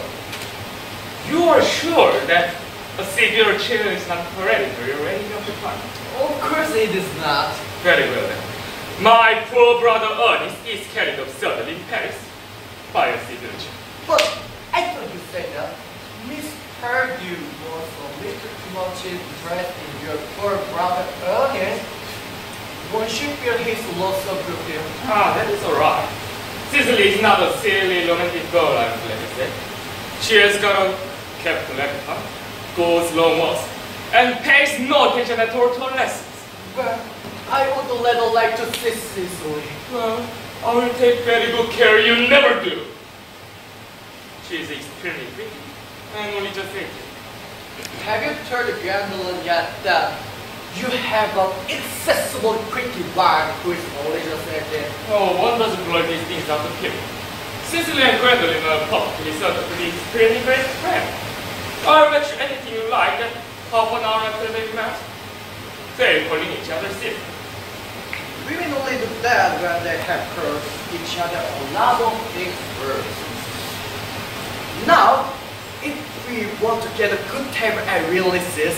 D: You are sure that a severe chill is not hereditary or any of the kind?
C: Of course it is not.
D: Very well then. My poor brother Ernest is carried off suddenly in Paris by a severe chill.
C: But I thought you said that Miss Perdue was a little too much interested in your poor brother Ernest. Won't you feel his loss of beauty?
D: Ah, that is alright. Cecily is not a silly romantic girl, I'm glad to say. She has got a capital income, goes long walks, and pays no attention at all to her lessons.
C: Well, I would rather like to see Cecily.
D: Well, I will take very good care you never do. She is extremely pretty, And only just 18.
C: Have you told Gwendolen yet that you have an accessible pretty wife who is only just 18?
D: Oh, one doesn't blurt these things out of him. Cecily and Gwendolen are publicly certain to be his pretty best friend. I'll bet you anything you like that half an hour after they've met, they're calling each other sister.
C: Women only do that when they have heard each other a lot of things first. Now, if we want to get a good table at releases,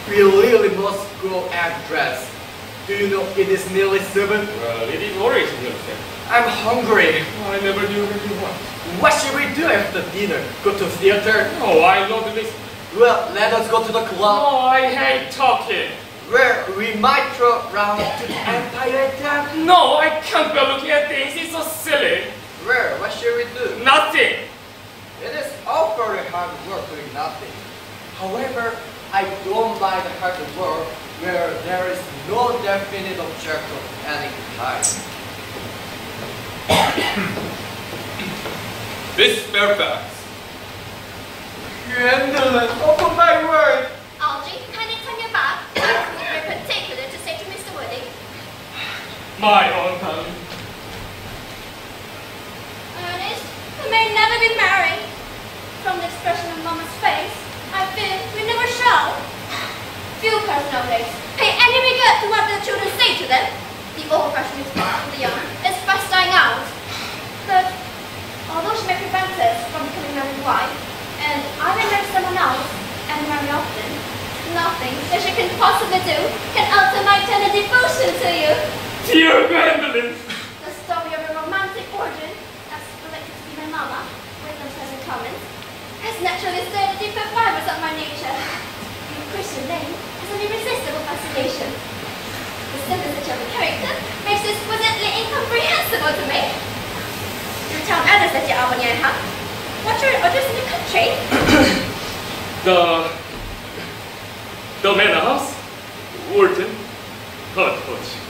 C: we really must go and dress. Do you know it is nearly 7?
D: Well, it is always nearly 7.
C: I'm hungry.
D: I never knew what you want.
C: What should we do after dinner? Go to theater?
D: No, I love this.
C: Well, let us go to the club.
D: No, I hate talking.
C: Where we might throw round to the Empire Attack.
D: No, I can't go looking at things. It's so silly.
C: Where? What should we do?
D: Nothing.
C: It is all very hard work doing nothing. However, I don't mind hard work where there is no definite object of any kind.
B: Miss Fairfax.
C: Gwendolen, open my word.
F: Algie, kindly turn your back. I have something very particular to say to Mr. Woody.
D: My own tongue.
F: Ernest, we may never be married. From the expression of Mama's face, I fear we never shall. Few parents nowadays pay any regard to what their children say to them. The old-fashioned respect for the young is fast dying out. But although she may prevent us from becoming married wife, and I may marry someone else and marry often, nothing that she can possibly do can alter my tender devotion to you.
D: Dear Gwendolen.
F: The story of a romantic origin, as related to be my mama, with unpleasant comments, has naturally stirred the deeper fibers of my nature. Your Christian name has an irresistible fascination. The simplicity of the character makes it exquisitely incomprehensible to me. Your town address that you have on your hand. What's your address in the country?
D: The manor house, Wharton, Hertfordshire.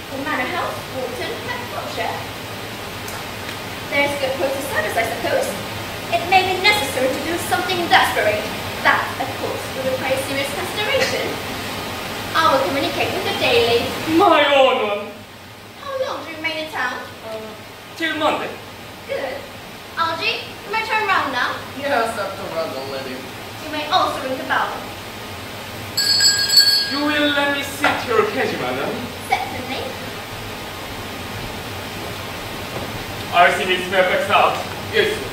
F: The manor house, Wharton, Hertfordshire. There's good postal service, I suppose. It may be necessary to do something desperate. That, of course, will require serious consideration. I will communicate with the daily.
D: My own one.
F: How long do you remain in town?
D: Till Monday.
F: Good. Algie, you may turn round now.
C: Yes, after rather lady.
F: You may also ring the bell.
D: You will let me sit your carriage, madam?
F: Certainly.
D: I see Miss Fairfax out.
B: Yes, sir.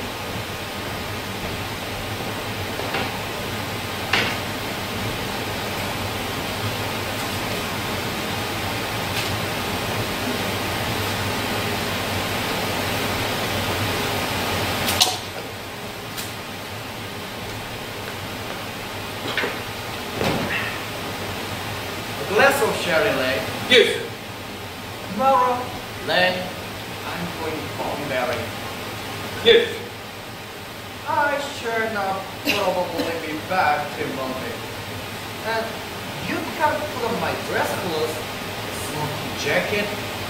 C: A glass of sherry, Lane.
B: Yes, sir.
C: Tomorrow, Lane, I'm going Bunbury.
B: Yes, sir.
C: I shall not probably be back till Monday. And you can put on my dress clothes, smoking jacket,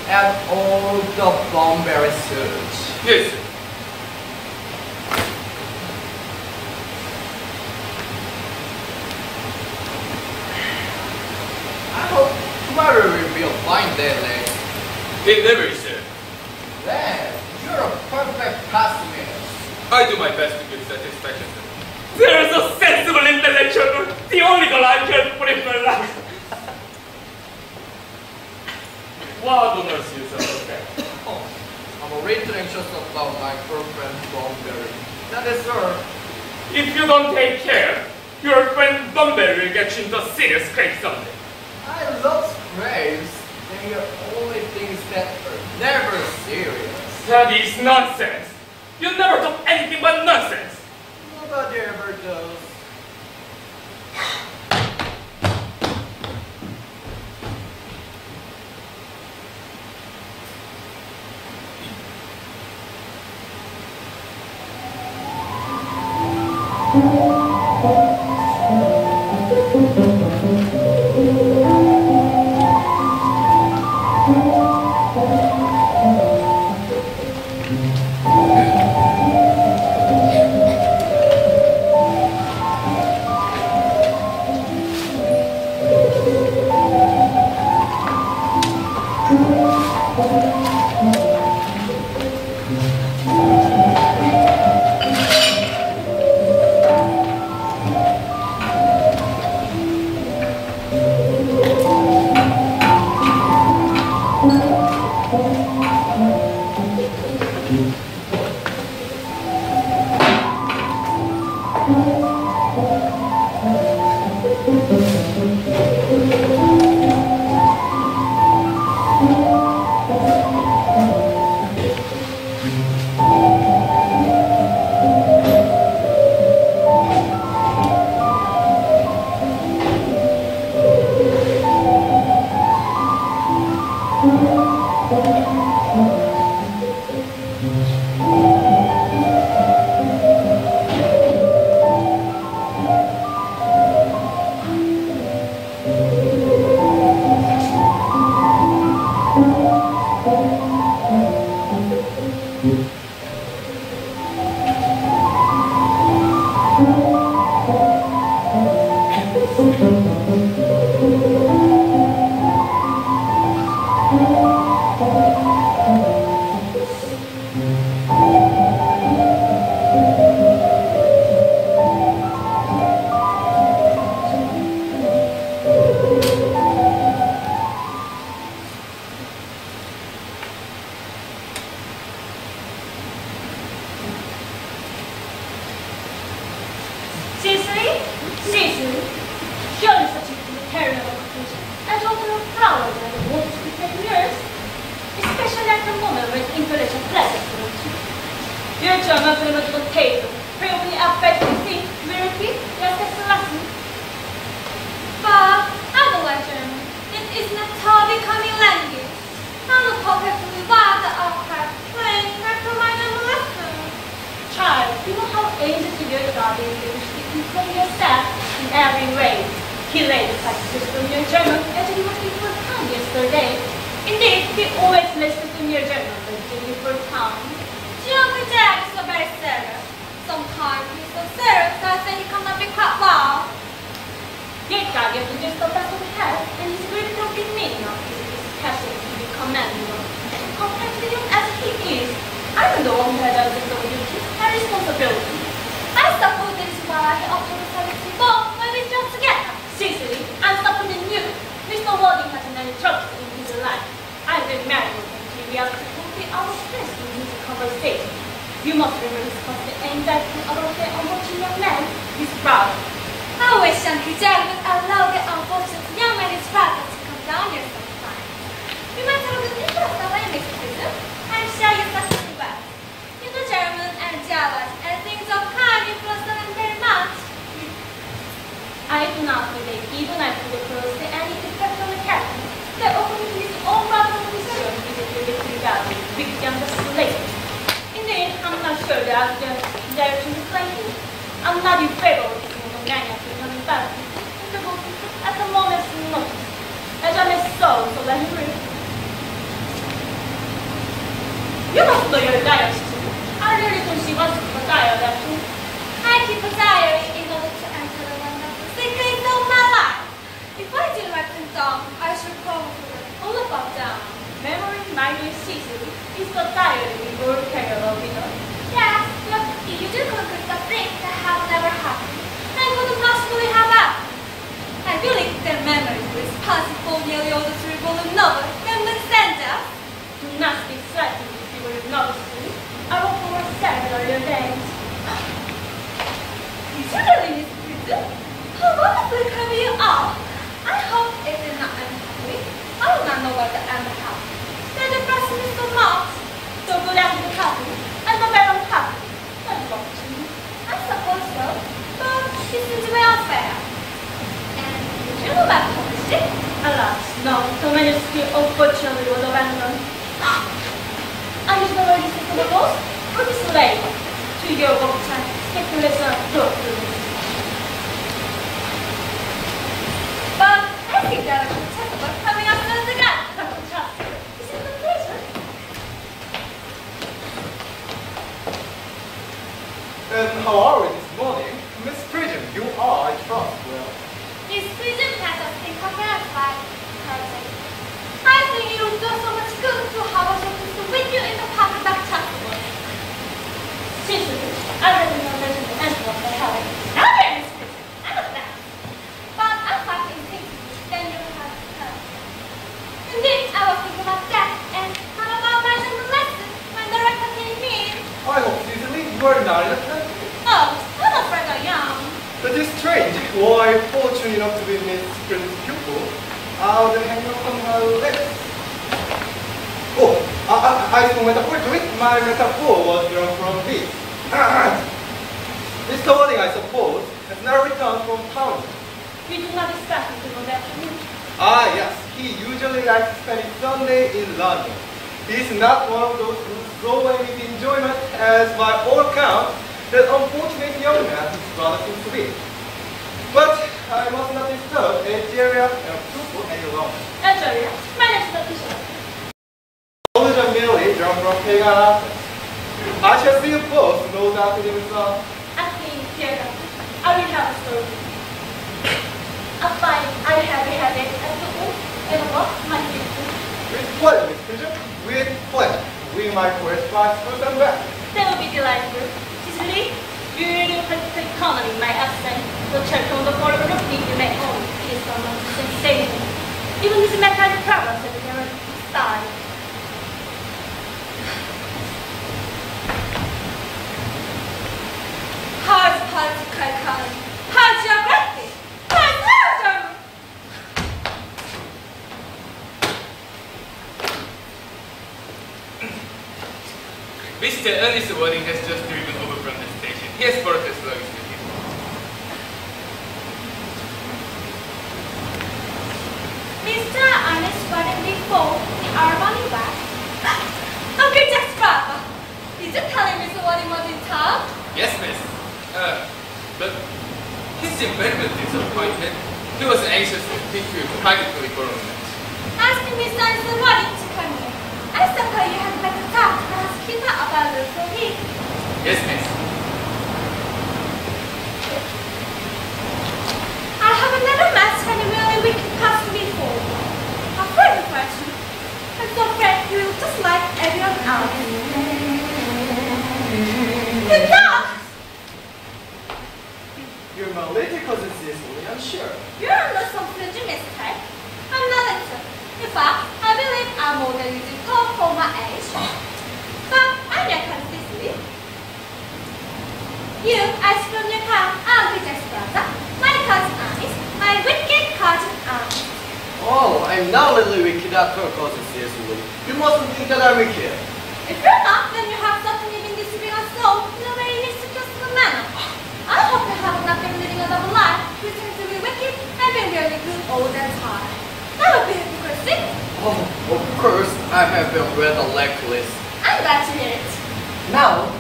C: and all the Bunbury suits.
B: Yes, sir.
C: I hope tomorrow will be a fine day, Lane.
B: It never is, sir.
C: Lane, you're a perfect pessimist.
B: I do my best to give satisfaction, sir.
D: There is a sensible intellectual, the only girl I can put in my life. Why don't you see yourself okay?
C: Oh, I'm a little anxious about my girlfriend Bunbury. That is her.
D: If you don't take care, your friend Bunbury will get you into a serious scrape someday.
C: I love scrapes. They are only things that are never serious.
D: That is nonsense. You never talk anything but nonsense.
C: Nobody ever does.
G: Cecily? Cecily? Surely such a terrible conclusion. I don't know flowers and want to become yours. Especially at the moment when intellectual pleasure flows you. Your German primitive table, probably affecting things, will repeat your second lesson.
F: But I don't like German. It is not a becoming language. I'm not perfectly bad at playing for my own lesson.
G: Child, you know how easy to your God is to control yourself in every way. He laid aside his your German as he was before town yesterday. Indeed, he always listens to your German when he before town.
F: German Jack is so very serious. Sometimes he's so serious that I say he cannot be quite well.
G: Yet God is just the best of health, and his great talking meaning of his passion to be commendable. Compared to young as he is, I'm the one who has done the duties and responsibility.
F: I suppose this is why he often decided to go when we job together.
G: Cecily, I'm stopping you. Mr. Walding has many troubles in his life. I've been married with him to be able to complete our stress in his conversation. You must remember his constant anxiety about the unfortunate young man, his brother.
F: I wish Uncle Jack would allow the unfortunate young man his brother to come down here sometime. You might have a good interest in my Mr. Prism. I'm sure you succeed well. You know German and Java and things of kind influence them very much.
G: I do not believe even I could approach any effect on the captain. They often his own brother and his own is a value, big younger slave. Indeed, I'm not sure that the direction is like him. I'm not in favor of this woman coming back. At the moment, not. As I may so let him read. You must know your diary too. I really think she wants to keep a diary that too.
F: I keep a diary in order to answer the wonderful secrets of my life. If I did write them down, I should probably write all about them.
G: Memory, my dear Cecily, is the diary we were capable of, you know.
F: Yes, but if you do conclude the things that have never happened, then couldn't possibly have happened. I really keep their memories responsible for nearly all the three-volume novels that would send us.
G: Do not speak slightly if you were not asleep. I will for several your days.
F: Did you really miss Prism? How wonderfully clever you are! I hope it did not end happily. I do not know whether I'm happy. They depress me so much.
G: So good after the happy, and the very unhappy. That's what to me.
F: I suppose so, but it seems very unfair. And did you know about publishing?
G: Alas, no, the manuscript unfortunately was abandoned. I was already sick of the post, or this late to your work time, speculation of doctrines.
F: But I think that I'm Chasuble coming up as a guy. Dr. Chasuble, is it a pleasure?
H: And how are we this morning? Miss Prism, you are, I trust, well.
F: Miss Prism has us in conference like project. I think it would do so much good to have us with you in the park of Dr. Chasuble.
G: Cecily, I recommend mention the answer of the house.
H: That is strange. Were I fortunate enough to be Miss Prism's pupil, I would hang up on her lips. Oh, I spoke metaphor to it. My metaphor was drawn from this. This morning, I suppose, has now returned from town.
G: We do not expect him to go that afternoon.
H: Ah, yes. He usually likes spending Sunday in London. He is not one of those who throw away with enjoyment, as by all accounts, that unfortunate young man his brother seems to be. But I must not disturb Algeria and pupil any longer.
G: Algeria, my next petition.
H: Only the merely drawn from pagan art. I shall see you both, no doubt in himself.
G: I think, dear doctor, I will have a story. A fine, I have beheaded at the old and above my victim.
H: With pleasure, Miss Prism. With pleasure. We might correspond first and back.
G: That would be delightful. Cecily, you really practically economy my absence. The check on the border of the you may own is someone sensation. Even his mechanical problems have never started.
F: How's political economy? How's geography? How's literature?
B: Mr. Ernest Wedding has just driven over from the station. He has brought his luggage with him.
F: Mr. Earnest Wedding before the Armani bag. Uncle Jack's brother. Did you tell him Mr. Wedding was in town?
B: Yes, miss. But he seemed very much disappointed. He was anxious to speak to you privately for a moment.
F: Ask Mr. Earnest Wedding to come here. I suppose you had better talk to ask Peter about Lucy Heath.
B: Yes, miss.
F: I have never met any really wicked person before. A friendly person. I'm so afraid he will just like everyone else. Good luck!
C: You're my lady cousin Cecily, I'm sure.
F: You're under some flimsy mistake. I'm not into. In fact, I believe I'm more than you tall for my age. But I'm your cousin Cecily. You, ice from your car, Uncle Jack's brother, my cousin Alice, my wicked cousin Alice.
C: Oh, I'm not really wicked at her cousin Cecily. You mustn't think that I'm wicked.
F: If you're not, then you have certainly been deceiving us all in a very mischievously manner. I hope you have not been living a double life, pretending to be wicked and being really good all the time. That would be hypocrisy.
C: Oh, of course, I have been rather reckless.
F: I'm glad to hear it.
C: Now,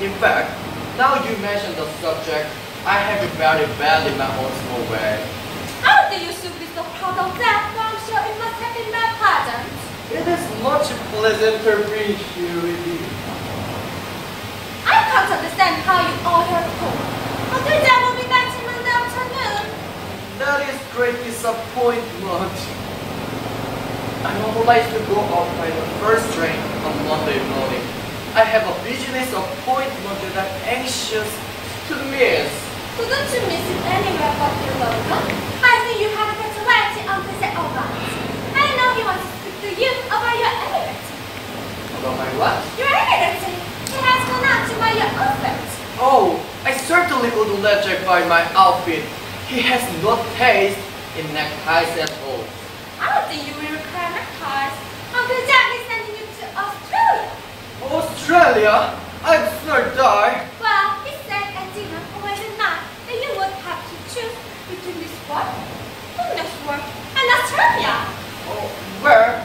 C: in fact, now you mention the subject, I have been very bad in my own small way.
F: I don't think you should be so proud of that, but I'm sure it must have been very pleasant.
C: It is much pleasanter being here with you.
F: I can't understand how you all have home. Until Dad will be back in Monday afternoon.
C: That is great disappointment. I'm obliged to go out by the first train on Monday morning. I have a business appointment that I'm anxious to miss.
F: Couldn't you miss it anywhere but your local? I think you have a better right to say all right. I know he wants to speak to you about your elegance.
C: About my what?
F: Your elegance. He has gone out to buy your outfit.
C: Oh, I certainly would let Jack buy my outfit. He has no taste in neckties at all.
F: I don't think you will require neckties. Uncle Jack is sending you to Australia.
C: Australia? I'd sure die.
F: Well, he said at dinner over the night that you would have to choose between this world, the next world, and Australia.
C: Oh, where?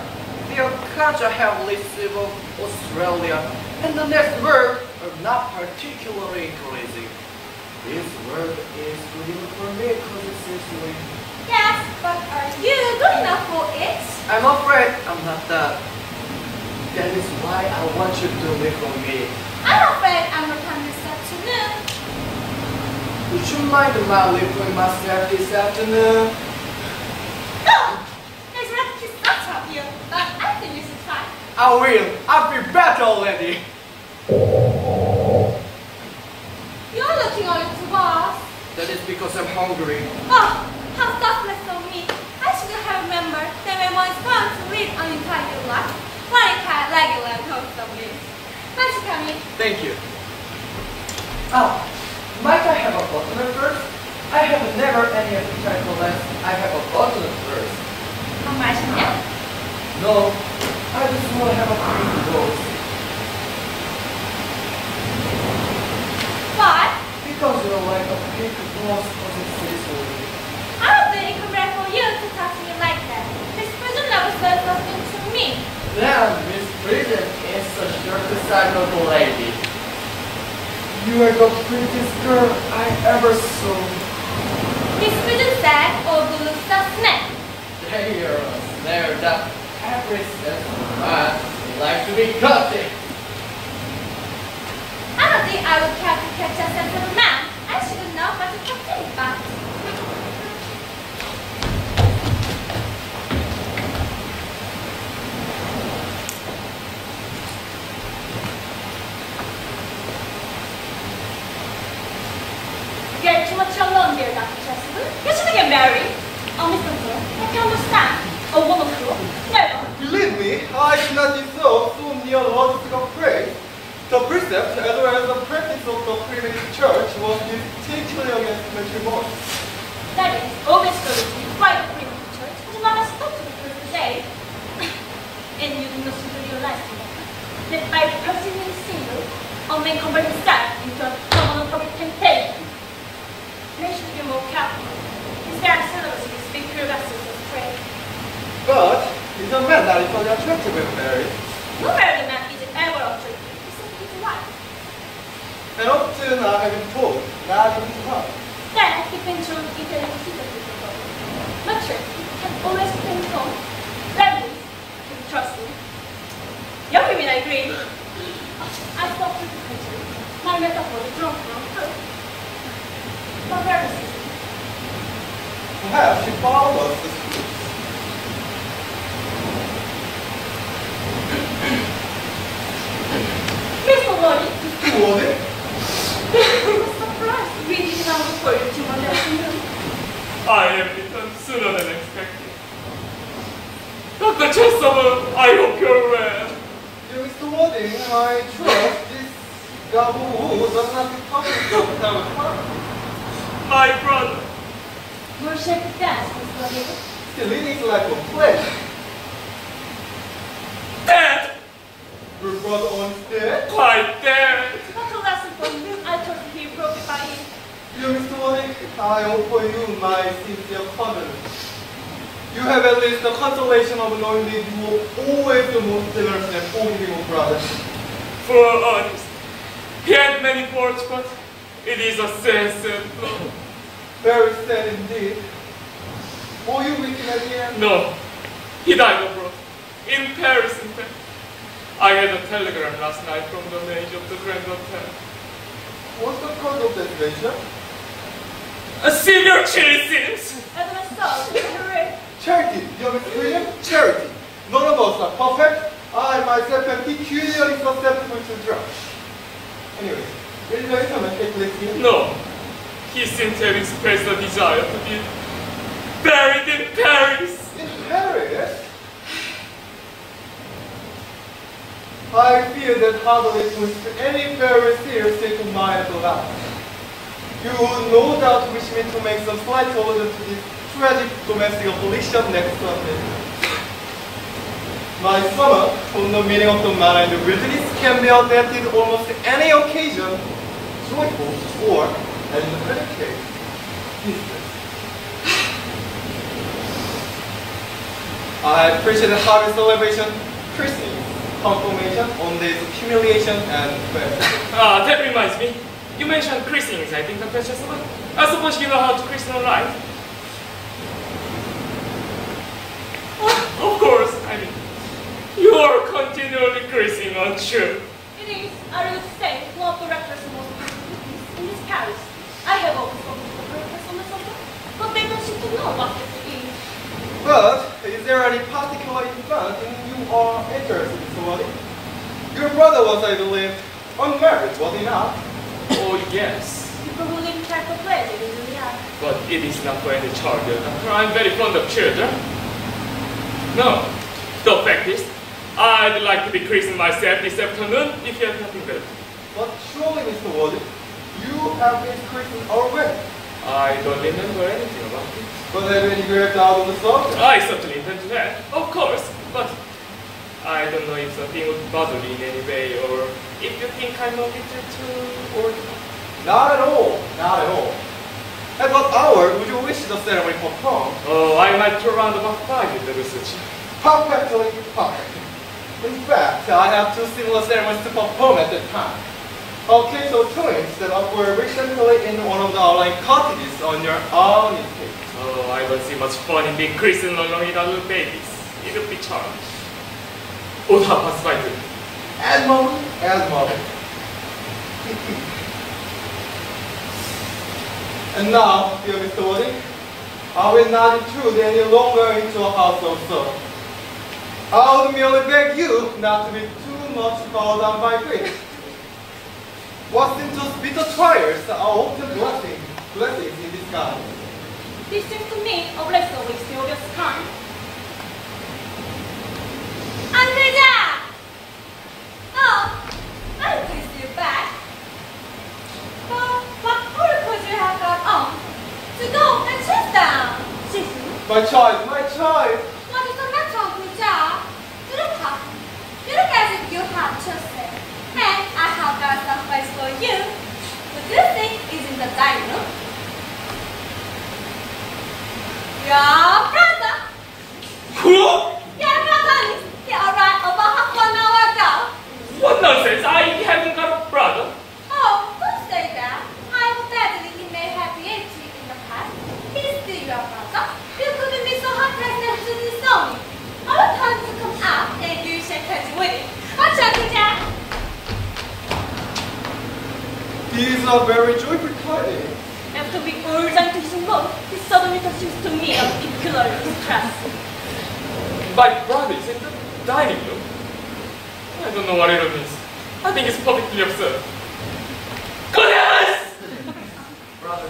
C: The country I have received of Australia and the next word are not particularly encouraging. This word is good enough for me, cousin Cecily.
F: Yes, but are you good enough for it?
C: I'm afraid I'm not that. That is why I want you to live for me.
F: I'm afraid I'm not coming this afternoon.
C: Would you mind my leaving myself this afternoon?
F: No! There's not kiss out of you, but I think you should try.
C: I will. I feel better already.
F: You're looking all into us.
C: That is because I'm hungry.
F: Oh, how thoughtless of me. I should have remembered that when one is born to lead an entire life, one can regular host of this. Thanks for coming.
C: Thank you. Oh, might I have a button verse? I have never any appetite unless I have a button verse.
G: 밥 맛있냐?
C: No, I just want to have a pink rose.
G: Why?
C: Because you're like a pink rose cousin Cecily.
G: I don't think it's correct for you to talk to me like that. Miss Prism never said something to me.
C: Then Miss Prism is such a desirable lady. You are the prettiest girl I ever saw.
G: Miss Prism said, all good looks are snap.
C: There, there, that every sense of man like to be cutting.
G: I don't think I would care to catch a sense of a man. I shouldn't know what to talk to him about. You're too much alone there, Dr. Chasuble. You shouldn't get married. Oh, Mr. Blue, I can understand. A woman who never.
H: Believe me, I should not be so near the logic of praise. The precept, as well as the practice of the primitive church, was distinctly against matrimony.
G: That is, always go to quite a primitive church, but you never spoke to the first day. And you do not seem to realize that by pursuing single, a man converts himself into a common public campaign. Men should be more careful. His very syllabus is big prerequisites of prayer.
H: But it's a man that is only attractive when married.
G: No married man is ever attractive. He's simply his wife.
H: And often I have been told that it is hard.
G: That depends on intelligence of the people. Maturity can always depend on language and trust me. Young women, I agree. I spoke to the country. My metaphor is drawn from her. But very easy.
H: Perhaps she followed us to school.
G: Mr. Lordy.
H: Mr. Warden?
G: I'm surprised. We didn't have a for you to Monday afternoon.
D: I have returned sooner than expected. Dr. Chasuble, I hope you're well.
H: Dear Mr. Warden, I trust this Gaboo does not become the time of time.
D: My brother.
G: More shape of dance, Mr. Lordy.
H: Cecily is like a flesh.
D: Dead!
H: Your brother on dead?
D: Quite dead!
G: Not a lesson for you. I thought he broke it by you.
H: Dear Mr. Warden, I offer you my sincere condolence. You have at least the consolation of knowing that you were always the most generous and forgiving of brothers.
D: For honest. He had many faults, but it is a sad blow.
H: Very sad indeed. Were you with him at the end?
D: No, he died abroad. In Paris, in fact. I had a telegram last night from the manager of the Grand Hotel.
H: What's the cause of that venture?
D: A severe chilly seems.
G: As an assault, hooray.
H: Charity, dear Mr. William, charity. None of us are perfect. I myself am peculiarly susceptible to drugs. Anyway, will the gentleman take place here?
D: No, he seems to have expressed a desire to be buried in Paris.
H: In Paris? I fear that hardly puts any very serious state of mind allowed. You would no doubt wish me to make some slight allusion to this tragic domestic affliction next Sunday. My sermon on the meaning of the man in the wilderness can be adapted almost to any occasion, joyful or, as in the present case, business. I appreciate the harvest celebration, christening, confirmation, on days of humiliation and prayer.
D: That reminds me. You mentioned christenings, I think, Dr. Chasuble. I suppose you know how to christen a light. Of course, I mean, you are continually christening, aren't you?
G: It is, I would say, one of the rector's most beautiful in this parish. I have always spoken to the breakfast on the subject, but they don't seem to know what it is.
H: But, is there any particular event in you are interested in, Mr. Waddy? Your brother was, I believe, unmarried, was he not?
D: Oh, yes.
G: People who live type of pleasure usually are.
D: But it is not for any child, Doctor. I'm very fond of children. No, the fact is, I'd like to be christened myself this afternoon if you have nothing better.
H: But surely, Mr. Waddy, you have been christened already?
D: I don't remember anything about it.
H: But have you engraved out of the subject?
D: I certainly intend to have, of course, but I don't know if the thing would bother me in any way, or if you think I'm a little too old.
H: Not at all. Not at all. At what hour would you wish the ceremony performed?
D: Oh, I might throw around about 5 in the research.
H: Perfectly fine. In fact, I have 2 similar ceremonies to perform at the time. Okay, so twins that were recently in one of the online cottages on your own estate.
D: Oh, I don't see much fun in being christened along with little babies. It would be charged. Oh, that was fine too.
H: As mother. And now, dear Mr. Wooding, I will not intrude any longer into a house of sorrow. I would merely beg you not to be too much bowed down by grief. What seems to be the trials are often blessings in disguise.
G: This seems to me a blessing of mysterious kind. Uncle Jack! Oh, I'm pleased to see you back. But what oracles you have got on? To go and chase down, Cecily.
H: My child, my child!
G: What is the matter, Uncle Jack? You look happy. You look as if you have chosen. And I have got a surprise for you. What do you think is in the dining room? Your brother.
D: Who?
G: Your brother. He arrived about half an hour ago.
D: What nonsense! I haven't got a brother.
G: Oh, don't say that. I hope badly he may have behaved to you in the past. He's still your brother. You couldn't be so heartless as to disown him. I will tell him to come out and you shall catch with him. What's up, Jack?
H: These are very joyful tidings.
G: After we urged his move, he suddenly seems to me a particular distress.
D: My brother is in the dining room. I don't know what it means. I think it's perfectly absurd. Goodness!
C: Brother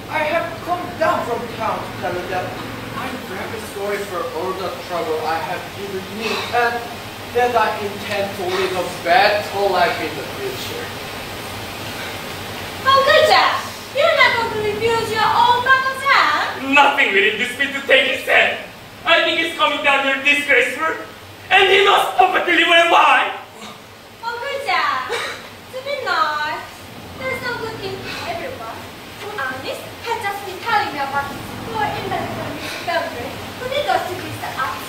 C: I have come down from town to tell you that I'm very sorry for all the trouble I have given you and that I intend to live a better life in the future.
G: Uncle Jack, you're not going to refuse your own brother's hand?
D: Nothing will induce me to take his hand. I think he's coming down here disgraceful, and he knows perfectly well why.
G: Uncle Jack, to be nice, there's no good in everyone. Earnest has just been telling me about his poor invalid Mr. Belgrade, who did go to visit us.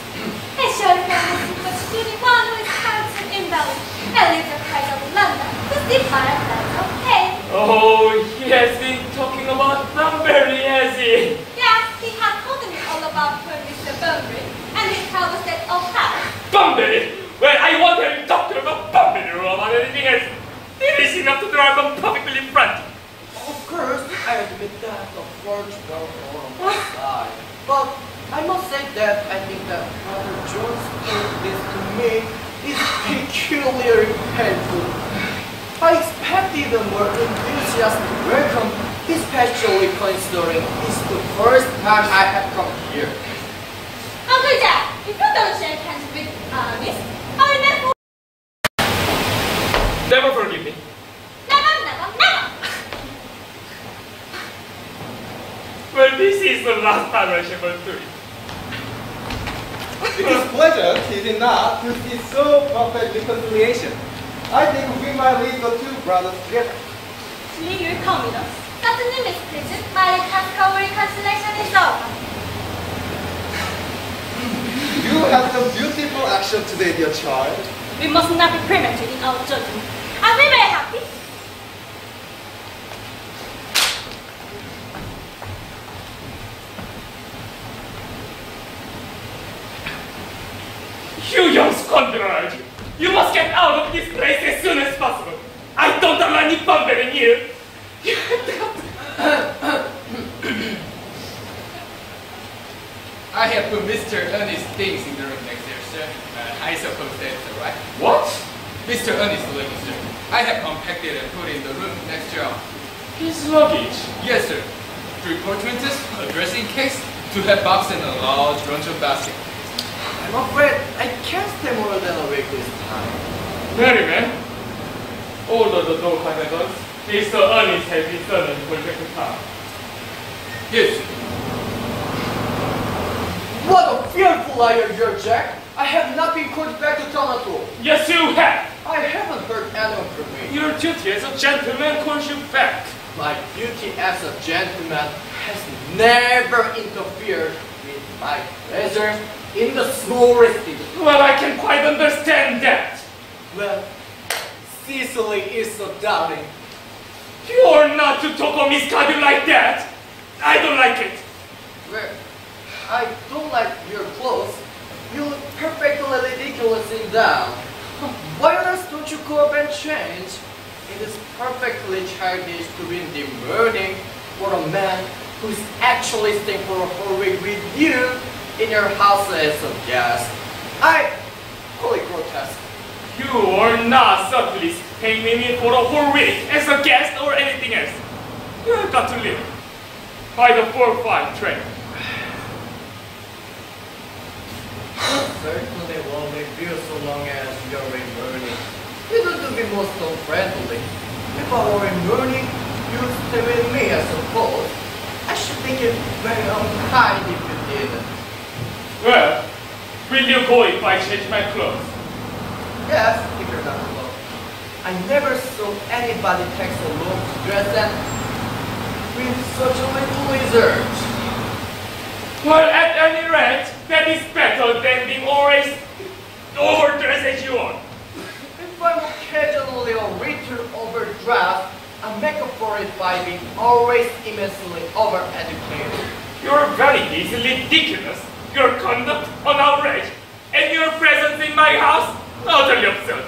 G: He surely has been shooting one who is handsome invalid and lives outside of London to see my that's okay.
D: Oh, he has been talking about Bunbury, has he?
G: Yes, he has told me all about poor Mr. Belgrade and his house set of house.
D: Bunbury? Well, I won't have him talk to about Bunbury or about anything else. It is enough to drive him perfectly frantic.
C: Of course, I admit that the forge well on my side. But I must say that I think that Brother John's doing this to me is peculiarly painful. I expected a more enthusiastic welcome, especially considering it's the first time I have come here.
G: Uncle Jack, if you don't shake hands with Earnest, I will never...
D: Never forgive me.
G: Never.
D: Well, this is the last time I shall do it.
H: It is pleasure, is it not, to see so perfect reconciliation. I think we might leave the 2 brothers together.
G: Please, you'll come with us. Certainly, Miss Prism, my task of reconciliation is over.
H: You had some beautiful action today, dear child.
G: We must not be premature in our judgment. Are we very happy?
D: You young scoundrel! You must get out of this place as soon as possible. I don't allow any Bunbury here.
B: I have put Mr. Ernest things in the room next there, sir. I suppose that's all right.
D: What?
B: Mr. Ernest luggage, sir. I have unpacked it and put it in the room next to
D: His luggage?
B: Yes, sir. 3 portmanteaus, a dressing case, 2 hat box, and a large luncheon basket.
C: I'm afraid I can't stay more than a week this time.
D: Merriman, Although the dog has Mr. Ernest has returned and going back to town.
B: Yes.
C: What a fearful liar you're, Jack! I have not been called back to town at all.
D: Yes, you have.
C: I haven't heard anyone from me.
D: Your duty as a gentleman calls you back.
C: My duty as a gentleman has never interfered with my pleasures in the smallest detail.
D: Well, I can quite understand that.
C: Well, Cecily is so doubting.
D: You're not to talk or misguide you like that. I don't like it.
C: Well, I don't like your clothes. You look perfectly ridiculous in them. Why on earth don't you go up and change? It is perfectly childish to be demanding for a man who's actually staying for a whole week with you in your house as a guest. I call it grotesque.
D: You are not subtly paying me for a whole week as a guest or anything else. You have got to leave by the 4-5 train.
C: Certainly won't leave you so long as you're in learning. You don't to be most unfriendly. If I were in learning, you'd stay with me, I suppose. I should think it very unkind if you didn't.
D: Well, will you go if I change my clothes?
C: Yes, if you're not alone. I never saw anybody take so long to dress and with such a little research.
D: Well, at any rate, that is better than being always overdressed as you are.
C: If I'm occasionally a little overdressed, I make up for it by being always immensely overeducated.
D: You're very easily ridiculous. Your conduct an outrage, and your presence in my house utterly absurd.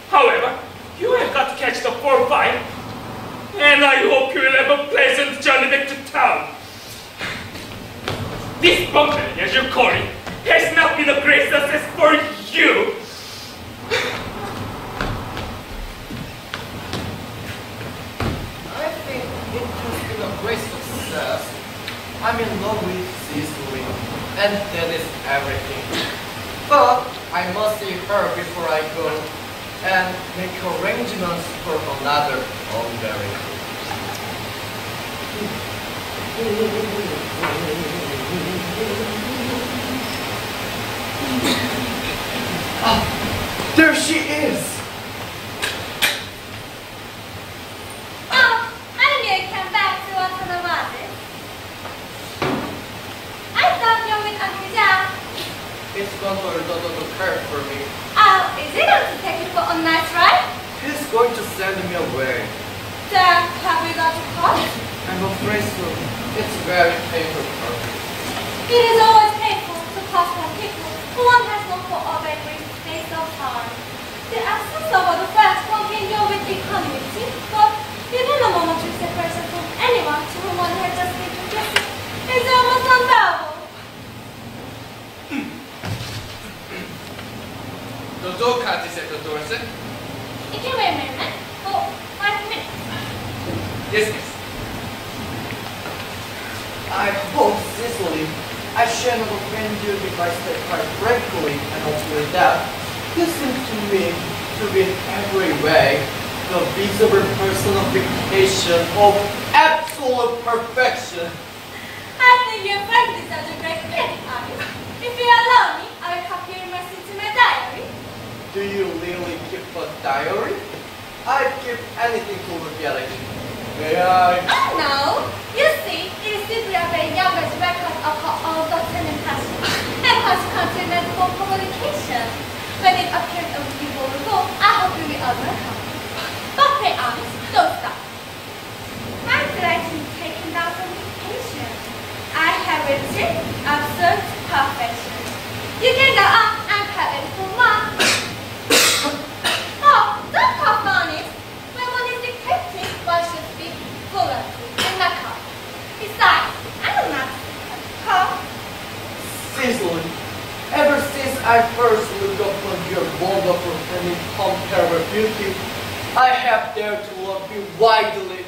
D: However, you have got to catch the 4-5, and I hope you will have a pleasant journey back to town. This bumping, as you call it, has not been a great success for you.
C: I think it has been a great success. I'm in love with Cecily, and that is everything. But I must see her before I go and make arrangements for another home-bearing. Ah, there she is!
G: Oh, I knew you came back to Watanabe. I thought you were with Uncle Jack.
C: It's gone to the curve for me.
G: Oh, is he going to take you for a nice ride?
C: He's going to send me away.
G: Then, have we got to call?
C: I'm afraid so. It's very painful for me.
G: It is always painful to pass by people who one has no thought of every space of time. The absence of other friends one can deal with equanimity, but even a momentary separation from anyone to whom one had just been introduced is almost unbearable.
B: The dog cart is at the door, sir.
G: It can wait a minute for 5 minutes.
B: Yes, miss.
C: I hope, Cecily, I shall not offend you if I stay quite frankly and hopefully that you seem to me to be in every way the visible personification of absolute perfection.
G: I think your friend is such a great friend, Alice. If you allow me, I will copy your message to my diary.
C: Do you really keep a diary? I keep anything to look at it. May I?
G: Oh no! You see, it is simply a very youngest record of her own thoughts and impressions, and consequently meant for publication. When it appeared a few years ago, I hope you will all welcome. But pray honest, don't stop. I'm glad you've taken down some dictation. I have written absurd perfection. You can go up and cut it for one. Oh, don't cough on it. When one is dictating, one should speak fluently and not cough. Besides, I will not cough.
C: Cecily, ever since I first looked upon your wonderful and incomparable beauty, I have dared to love you widely,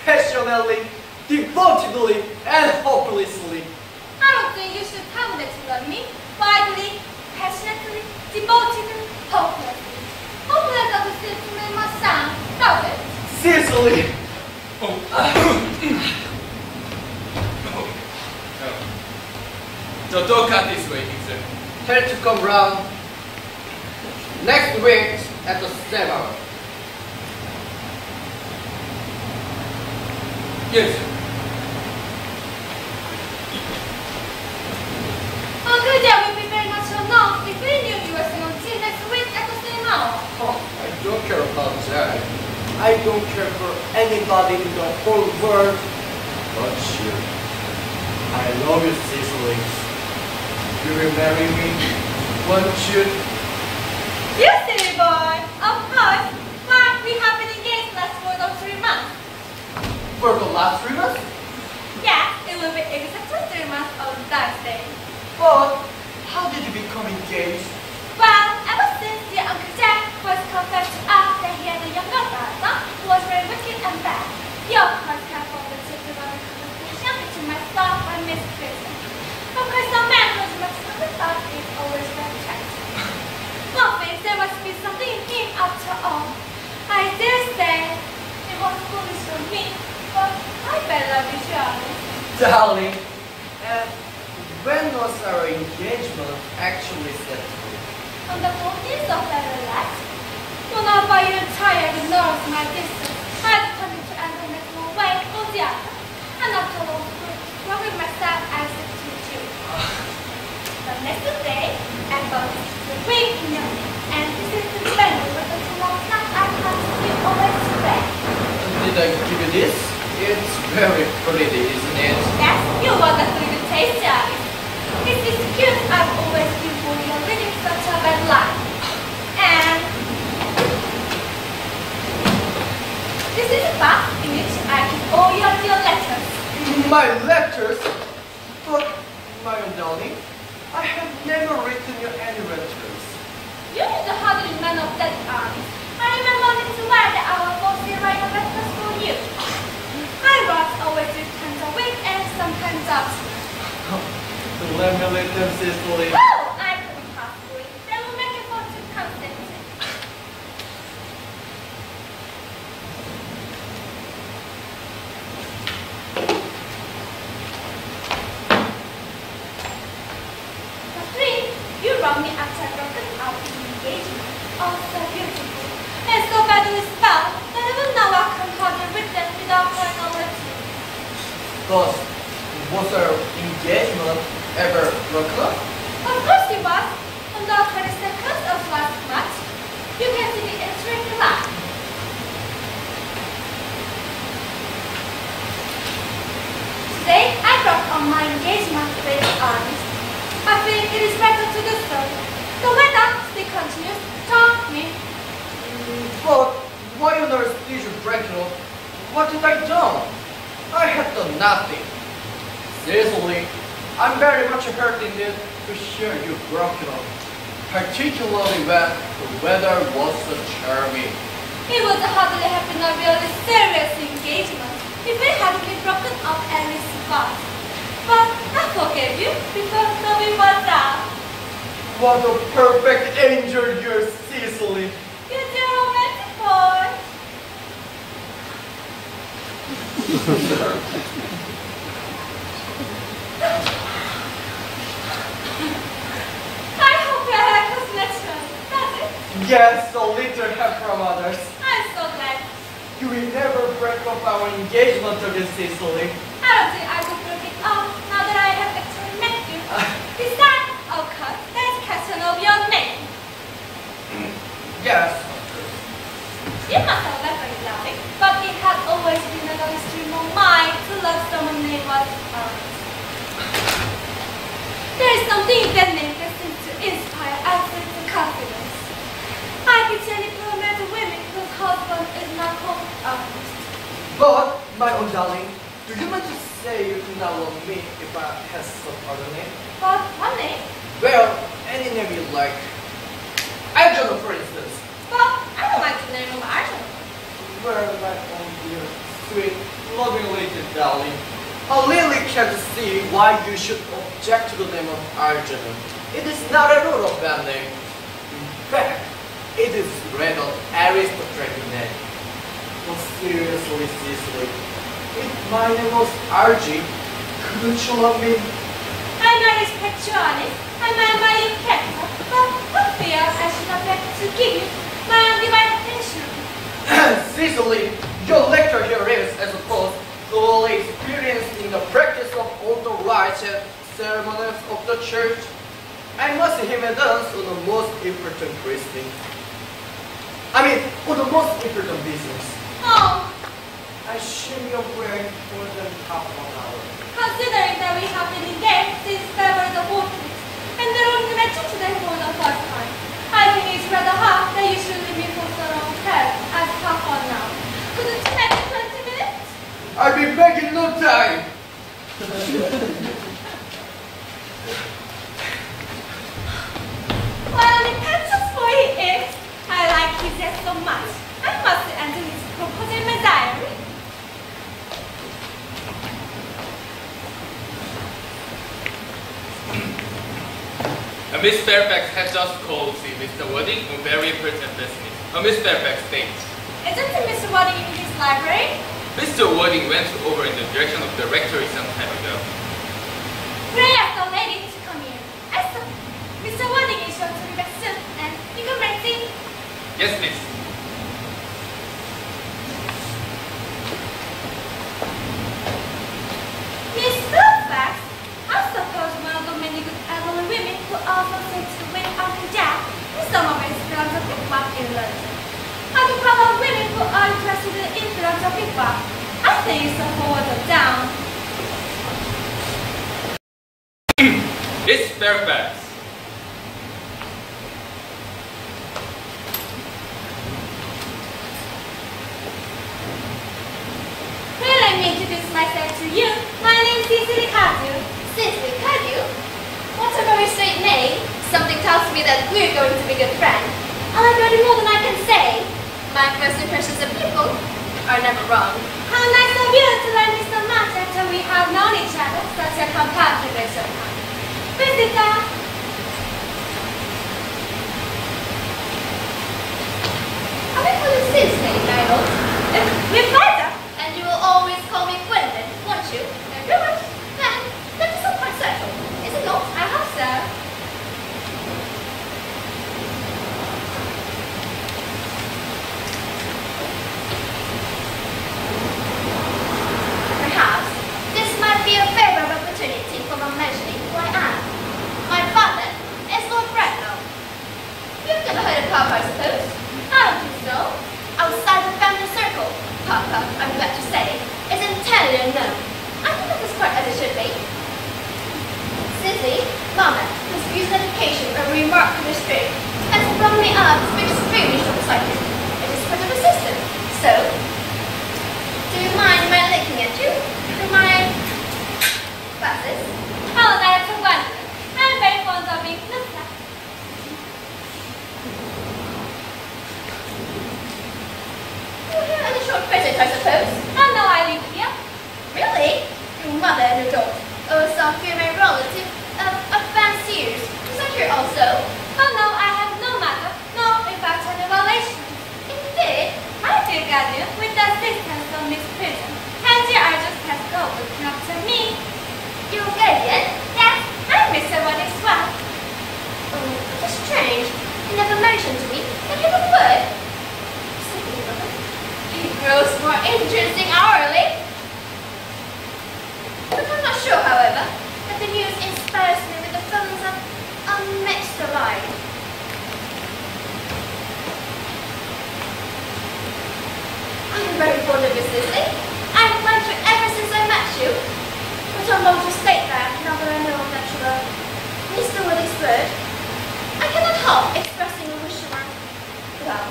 C: passionately, devotedly, and hopelessly.
G: I don't think you should tell me that you love me. Widely, passionately, devotedly, hopelessly. Hopeless of the sentiment must sound, though
H: Cecily!
B: Oh. So don't cut this way, sir.
C: Tell to come round next week at the 7.
B: Yes, sir.
F: Uncle Dad would be very much annoyed if we knew you were saying until next week at the same hour.
C: Oh, I don't care about that. I don't care for anybody in the whole world but you. I love you, Cecily. You will marry me, won't you?
F: You silly boy! Of course! Why, we have been engaged last more than 3 months.
C: For the last 3 months?
F: Yeah, it will be exactly 3 months on Thursday.
C: But how did you become engaged?
F: Well, ever since your Uncle Jack was confessed to us that he had a younger brother who was very wicked and bad, he of course had fallen to the conversation between myself and Miss Prism. Of course, a man whose maximum thought is always very attractive. One thinks there must be something in him after all. I dare say it was foolish of me, but I better be sure.
C: Darling, when was our engagement actually settled?
F: On the 14th of February last, when I by your tired nerves my distance, I determined to enter next one way or the other, and after all, rubbing myself, I said to you. The next day, I got the Breaknell, and this is the venue with the long night I had to be always read.
C: Did I give you this? It's very pretty, isn't it?
F: Yes, you wonderfully good taste, Charlie. It's the excuse I've always been for your living such a bad life. And this is a box in which I keep all your dear letters.
C: My letters? But, my own darling, I have never written you any letters.
F: You need to hardly man of that honest. I remember only to write that I was mostly writing letters for you. I write always 3 times a week and sometimes often.
H: Let me let them, Cecily.
F: Oh, I couldn't possibly. They will make a fortune constantly. Catherine, you wrote me after I broken out in engagement. Oh, so beautiful. And so badly spelled that even now I can hardly read them without going over to you.
C: But, was our engagement ever broken up?
F: Of course it was. On the 22nd of last March, you can see the entering line. Today, I broke on my engagement with Ernest. I think it is better to do so. The weather still continues to taunt me.
C: But, why on earth did you break it up? What did I do? I had done nothing. Cecily, I'm very much hurt indeed to hear you broke it up, particularly when the weather was so charming.
F: It would hardly have been a really serious engagement if it had been broken up at least once. But I forgave you because knowing was out.
H: What a perfect angel you're, Cecily.
F: You're a romantic boy. I hope your hair was natural, does it?
H: Yes, a little help from others.
F: I'm so glad.
H: You will never break up our engagement again, Cecily.
F: I don't think I could break it off now that I have actually met you. Besides, of course, there's a question of your name.
C: Yes.
F: You must have left it, darling, but it had always been a long stream of mine to love someone named was Ernest. There is something in that name that seems to inspire absolute confidence. I pity any poor married women whose husband is not called Ernest.
C: But, my own darling, do you mean to say you do not love me if I have some other name?
F: But what name?
C: Well, any name you like. Algernon, for instance.
F: But I don't like the name of Algernon.
H: Well, my own dear, sweet, loving little darling.
C: I really can't see why you should object to the name of Algernon. It is not a rule of bad name. In fact, it is rather aristocratic name.
H: Oh,
C: seriously, Cecily. If my name was Archie, couldn't you love me?
G: I may respect you, honest. I may admire your character, but I fear I should not like to give you my undivided attention.
C: Cecily, your lecture here is, I suppose, thoroughly experienced in the practice of all the rites and ceremonies of the church. I must have a dance on the most important christening. On the most important business.
G: Oh,
C: I assume you're wearing more than half an hour.
G: considering that we have been engaged since February the 14th, and the only met you today for the first time, I think it's rather hard that you should leave me for so long as half an hour. Couldn't you make it 20 minutes?
C: I'll be back in no time.
G: Well, the pencils for he is. I like his hair so much. I must enter his proposal in my diary.
B: Miss Fairfax had just called to see Mr. Wadding on very important business. Miss Fairfax states,
G: Isn't Mr. Wadding in his library?
B: Mr. Wadding went over in the direction of the rectory some time ago.
G: Pray ask the lady to come here. Esther, Mr. Wadding is sure to be back soon, and you can bring tea.
B: Yes, miss.
G: Miss Fairfax, I suppose one of the many good elderly women who also seem to wait Uncle Jack in some of his philanthropic work in London. How do fellow women who are interested in philanthropic work? I think it's a forward or down.
B: Miss Fairfax.
G: Well, let me introduce myself to you. My name is Cecily.
F: Cecily, what's a very straight name? Something tells me that we're going to be good friends. I like already more than I can say. My first impressions of people are never wrong.
G: How nice of you to learn me so much after we have known each other such a companionship. Visitor.
F: I will call you Cecily, my lord.
G: With pleasure.
F: And you will always call me Gwendolen, won't you? You're right. Then, that is all quite settled, is it not?
G: I hope so.
F: Perhaps this might be a favorable opportunity for my mentioning who I am. My father is Lord Breaknell. You've never heard of Papa, I suppose? I don't think so. Outside the family circle, Papa, I'm glad to say, is entirely unknown. I think that is quite as it should be. Cecily, Mama, whose views and education are remarkable spirit, has brought me up to be extremely short-sighted. It is part of the system. So, do you mind my looking at you? Through my glasses?
G: Oh, that's a wonder. I'm very fond of being looked at.
F: You're here on a short visit, I suppose.
G: Oh no, I live here.
F: Really? Your mother and your daughter, or some female relative of advanced years, is that here also?
G: Oh no, I have no mother, no, in fact, any relation.
F: Indeed?
G: I feel guardian with the assistance of Miss Prism. And I just has go looking up to me.
F: Your guardian?
G: Yes, I'm Mr. Wadding's wife.
F: Oh, that is strange. You never mentioned to me that you would work. Simply, mother. He grows more interesting hourly. But I'm not sure, however, that the news inspires me with the feelings of unmixed delight. I am very fond of you, Cecily. I've liked you ever since I met you. But I'm bound to state that, now that I know that you are Mr. Wadding's word, I cannot help expressing a wish you are, well,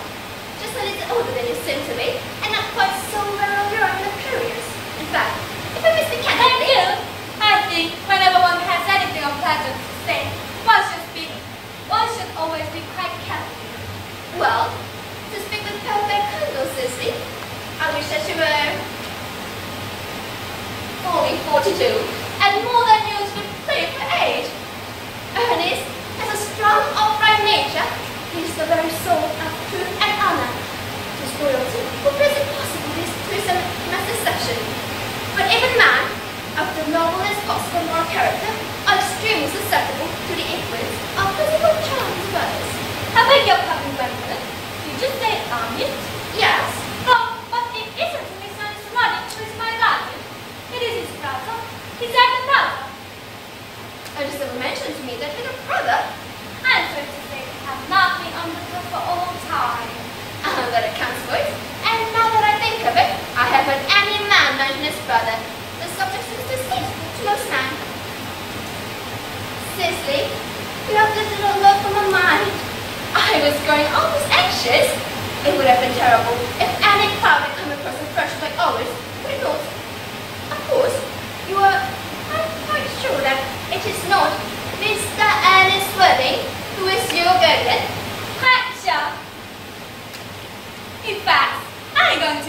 F: just a little older than you seem to be, and not quite so well alluring and curious. In fact, if I may speak
G: Thank
F: candidly,
G: you. I think whenever one has anything of pleasure to say, one should always be quite careful.
F: well, to speak with perfect candor, Cecily, I wish that you were only 42, and more than usually pretty for age. Ernest has a strong, upright nature. He is the very soul of truth and honor. His loyalty would prove impossible these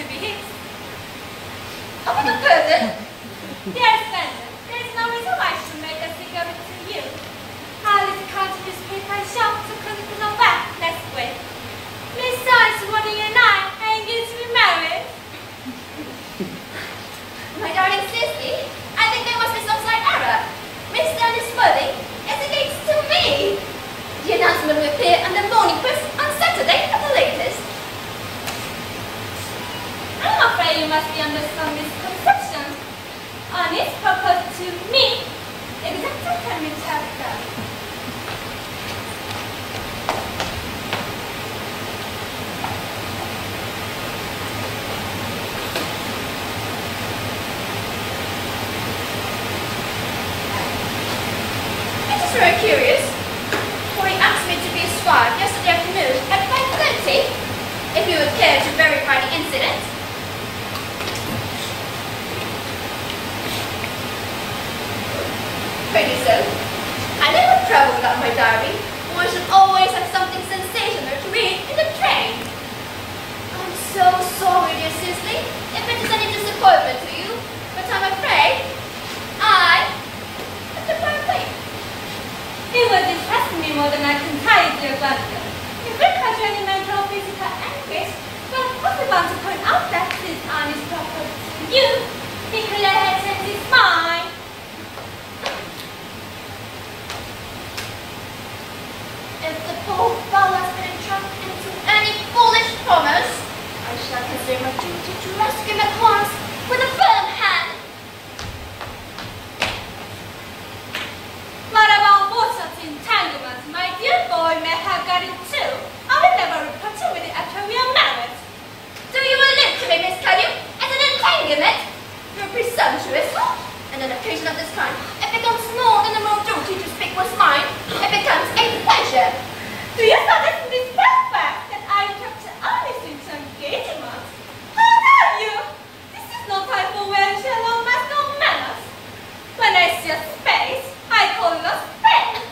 G: to be his.
F: Open the curtain.
G: Dear Spencer, there is no reason why I should make a secret to you. I'll leave the county newspaper shop to contact on back next week. Miss Science, Woody and I are engaged to be married.
F: My darling Cecily, I think there must be some slight error. Miss Ernest Worthing is engaged to me. The announcement will appear on the morning press on Saturday at the latest.
G: I'm afraid you must be under some misconception. Ernest proposed to me. Exactly can we check that?
F: I'm just very curious. For he asked me to be his wife yesterday afternoon at 5:30. If you would care to verify the incident. Pretty so. I never travel without my diary. One should always have something sensational to read in the train. I'm so sorry, dear Cecily, if it is any disappointment to you, but I'm afraid I have to part way.
G: It would distress me more than I can tell you, dear Gwendolen. If we cause you any mental or physical anguish, but also want to point out that since Ernest proposed to you, he can let her change his mind.
F: If the poor fellow has been entrapped into any foolish promise, I shall consider my duty to rescue him at once with a firm hand.
G: What about Mozart's entanglement? My dear boy may have got it too. I will never reproach you with it after we are married.
F: Do you allude to me, Miss Cuddy, as an entanglement? You're presumptuous. And an occasion of this kind, it becomes more than a mere duty to speak what's mine. It becomes a pleasure.
G: Do you suggest this fact that I capture Ernest into engagement? How dare you? This is no time for wearing shallow mask or manners. When I see a space, I call it a spade.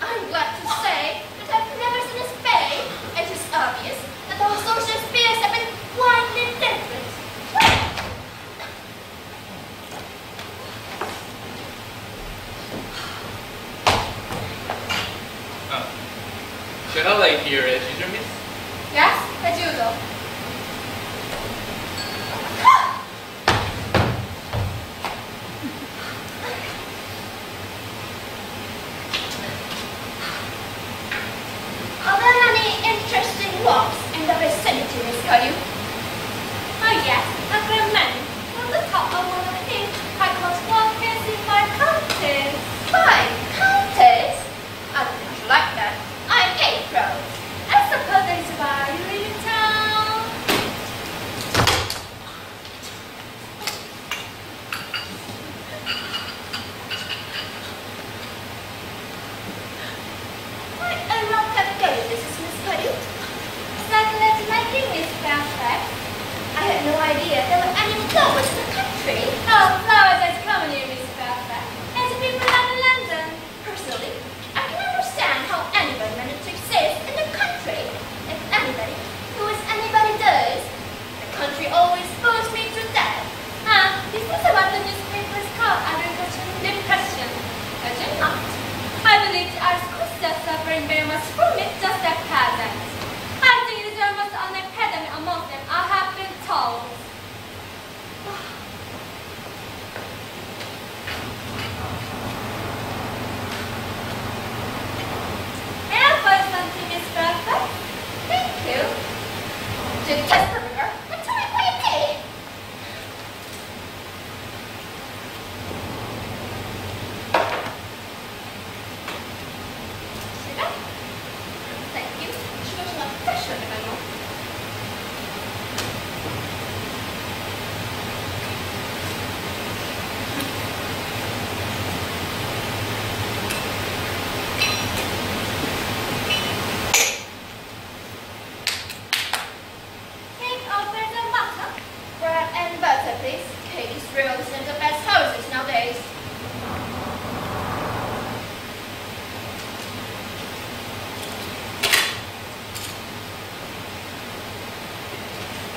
F: I'm glad to say that I've never seen a spade. It is obvious that our social spheres have been widely different.
B: Shall I hear as usual, miss?
F: Yes, as usual. Are there any interesting walks in the vicinity, Miss Cuddy?
G: Oh yes, a great many. From the top of one of these, I caught one fancy by countess.
F: By countess? I don't think I should like that. I'm April.
G: I suppose that is why you live in town.
F: Quite a long time ago, this is Miss Cuddy.
G: Started letter making, Miss Fairfax.
F: I had no idea there were any flowers in the country.
G: Oh, flowers as common here, Miss Fairfax. And to people out in London.
F: Personally, I can understand how anybody managed to exist in the country. If anybody, who is anybody does, the country always bores me to death.
G: This is what the newspapers call agricultural depression. I do not. I believe the arts could are suffering very much from it, just like peasants. I think it is almost an epidemic among them, I have been told. May I find something, Miss Bradford?
F: Thank you. Detest the river until I play a tea. Sugar? Thank you. Sugar's not fresh on the menu.
G: Cake or bread and butter?
F: Bread and butter, please. Katie's rolls in the best houses nowadays.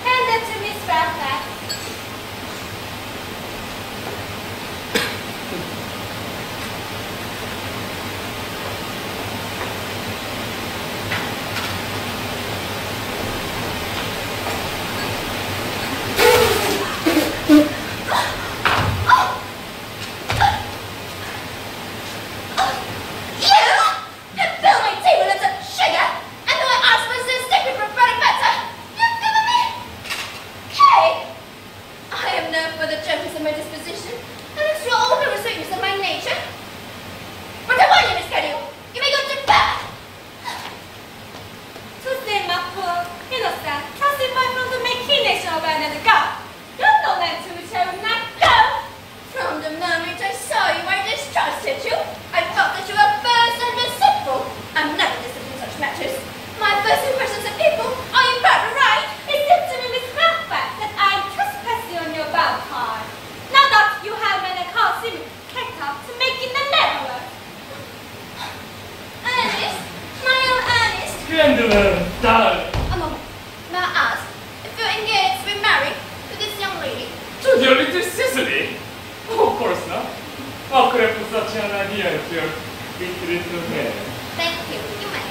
G: Hand it to Miss Bradford.
D: such an idea to your pretty little head.
F: Thank you. You may.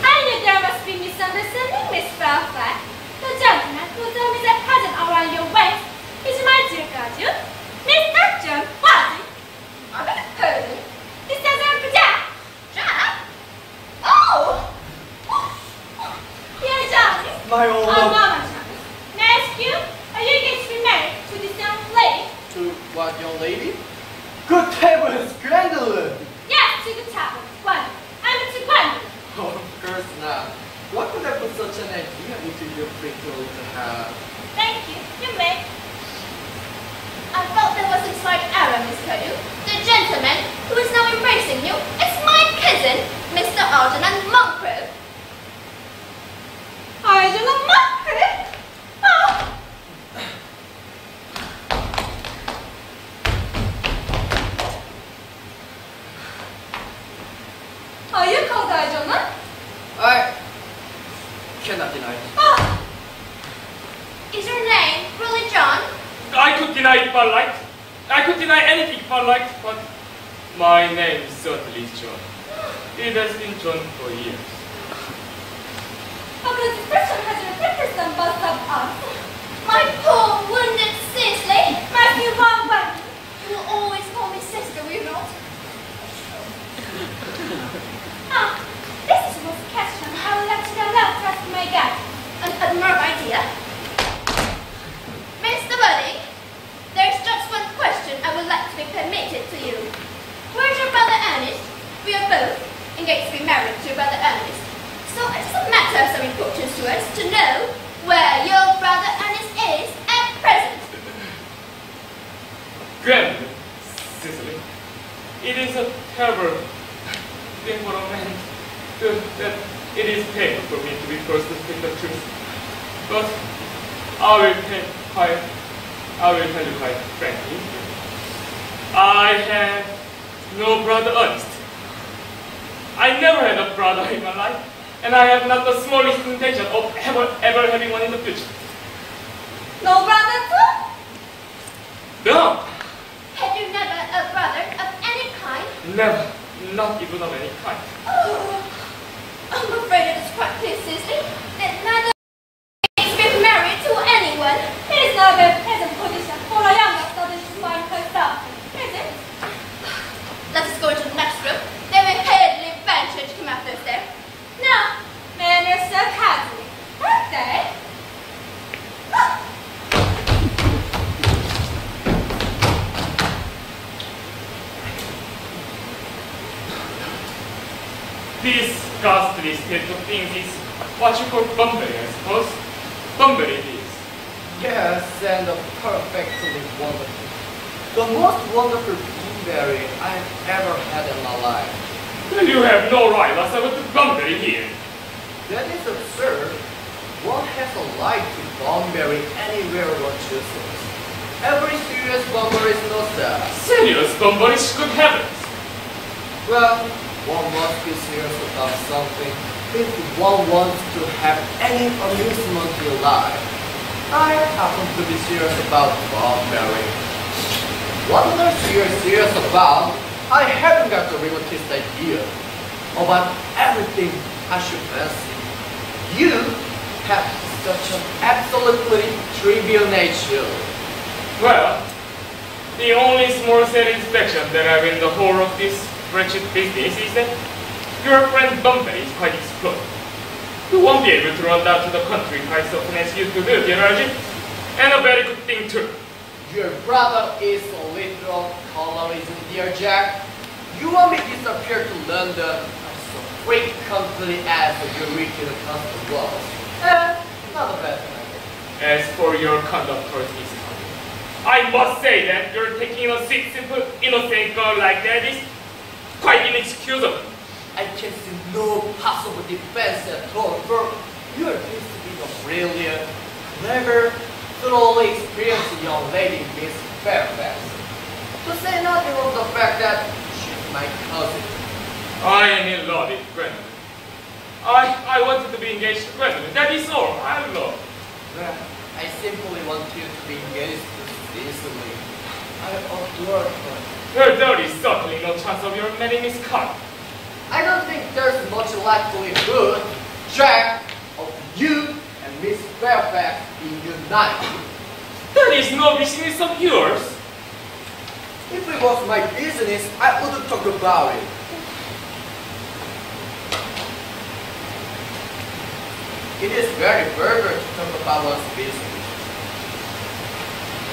G: I knew there must be misunderstanding, Miss Fairfax. The gentleman who told me that pattern around your waist is my dear guardian, Miss Action, was it?
F: I beg your pardon.
G: This doesn't go down.
F: Jack? Oh!
G: Dear Johnny.
H: My old
G: Oh, no, my Johnny. May I ask you, are you going to be married to this young lady?
C: To what young lady? Good heavens, Gwendolen!
G: Yes, to the tavern. Gwendolen. I'm to Gwendolen.
C: Oh, of course not. What could have put such an idea into your pretty little head?
G: Thank you. You may.
F: I felt there was a slight error, Miss Cuddy. The gentleman who is now embracing you is my cousin, Mr. Algernon Moncrief.
G: Algernon Moncrief? Oh! Are you called Algernon?
C: I cannot deny it.
G: Oh!
F: Is your name really John?
D: I could deny it if I liked. I could deny anything if I liked, but my name is certainly John. It has been John for years.
G: How this person has reflected some both of us.
F: My poor wounded Cecily.
G: Must be wrong one.
F: You will always call me sister, will you not?
G: Ah, this is was a question I would like to know to ask my guide.
F: An admirable idea. Mr. Bunny, there's just one question I would like to be permitted to you. Where's your brother Ernest? We are both engaged to be married to your brother Ernest. So it's a matter of some importance to us to know where your brother Ernest is at present.
D: Gwendolen, Cecily, it is a terrible thing for a man that it is painful for me to be forced to speak the truth. But I will tell you quite frankly. I have no brother Ernest. I never had a brother in my life, and I have not the smallest intention of ever having one in the future.
G: No brother too?
D: No!
F: Have you never a brother of any kind?
D: Never. Not even of any kind.
F: Oh, I'm afraid it is quite clear, Cecily, that neither is been married to anyone.
G: It is not a present position for a younger student to find herself, is it?
F: Let us go into the next room. They will hardly venture to come after us there.
G: No, men are so casual, aren't they?
D: This ghastly state of things is what you call Bunbury, I suppose. Bunbury it is.
C: Yes, and perfectly wonderful. The most wonderful blueberry I've ever had in my life.
D: Well, you have no right whatsoever to Bunbury here.
C: That is absurd. One has a right to Bunbury anywhere one chooses. Every serious Bunbury knows that.
D: Serious Bunbury, good heavens!
C: Well, one must be serious about something if one wants to have any amusement in life. I happen to be serious about Bunbury. What on earth you're serious about? I haven't got the remotest idea about everything I should fancy. You have such an absolutely trivial nature.
D: Well, the only small satisfaction that I have in the whole of this wretched business is that your friend Bunbury is quite exploited. You won't be able to run down to the country quite so often as you used to do, dear Archie. And a very good thing too.
C: Your brother is a literal colorism, dear Jack. You want me to disappear to London as frequently as you reach the custom walls. Not a bad thing.
D: As for your conduct towards Miss Connie, I must say that you're taking a sweet, simple, innocent girl like that is quite inexcusable.
C: I can see no possible defense at all, for you are used to being a brilliant, clever, thoroughly experienced young lady, Miss Fairfax. To say nothing of the fact that she's my cousin.
D: I am in love with Gwendolen. I wanted to be engaged to Gwendolen. That is all. I love.
C: I simply want you to be engaged to Cecily. I adore her.
D: Well, there is certainly no chance of your marrying Miss Carr.
C: I don't think there's much likelihood, Jack, of you and Miss Fairfax being united.
D: That is no business of yours.
C: If it was my business, I wouldn't talk about it. It is very vulgar to talk about one's business.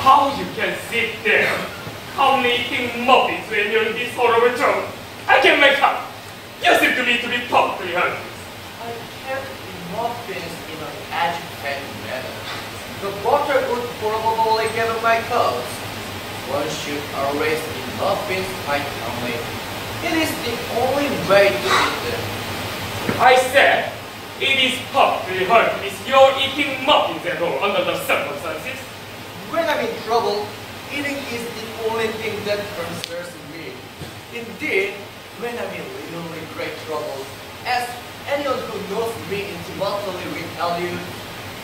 D: How you can sit there, calmly eating muffins when you're in this horrible trouble? I can make up. You seem to me to be perfectly honest.
C: I kept the muffins in an agitated manner. The butter would probably get on my clothes. One should always eat muffins quite calmly. It is the only way to eat them.
D: I said, it is perfectly hurtful. You're eating muffins at all under the circumstances.
C: When I'm in trouble, eating is the only thing that concerns me. Indeed, when I'm in really great trouble, as anyone who knows me intimately will tell you,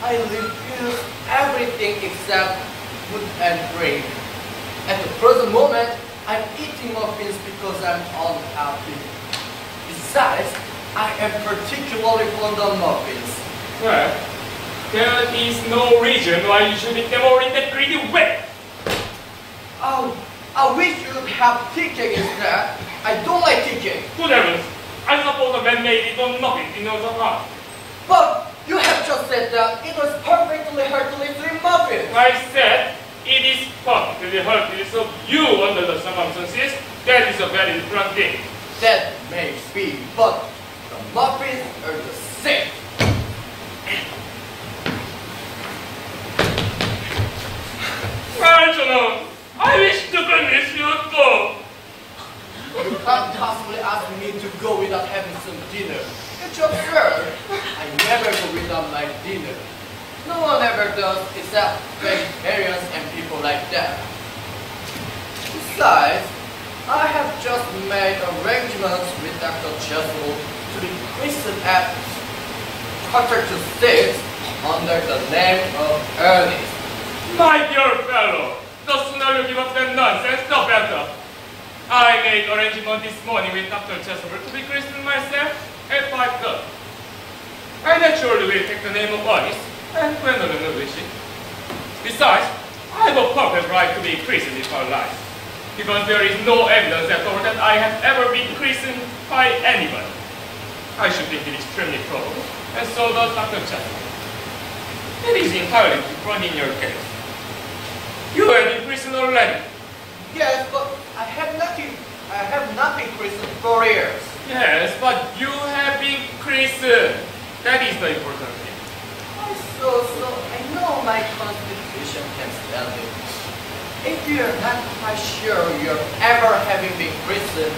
C: I refuse everything except food and drink. At the present moment, I'm eating muffins because I'm unhappy. Besides, I am particularly fond of muffins.
D: Well, there is no reason why you should eat them all in that greedy way.
C: Oh, I wish you'd have tea cake instead. I don't like tea cake.
D: Good heavens, I suppose a man made it on muffins in other heart.
C: But you have just said that it was perfectly heartily sweet muffins.
D: I said, it is perfectly hurtful of you under the circumstances. That is a very different thing.
C: That may be, but the muffins are the same.
D: Algernon, I wish to goodness you would go.
C: You can't possibly ask me to go without having some dinner. It's absurd. I never go without my dinner. No one ever does except vegetarians and people like that. Besides, I have just made arrangements with Dr. Chasuble to be christened at 6:45 under the name of Ernest.
D: My dear fellow, the sooner you give up that nonsense, the better. I made arrangement this morning with Dr. Chasuble to be christened myself at 5:30. I naturally will take the name of Earnest, and Gwendolen will wish it. Besides, I have a perfect right to be christened if I like, because there is no evidence at all that I have ever been christened by anybody. I should think it extremely probable, and so does Dr. Chasuble. It is entirely different in your case. You have been christened already.
C: Yes, but I have not been christened for years.
D: Yes, but you have been christened. That is the important thing.
C: So I know my constitution can stand it. If you're not quite sure you're ever having been christened,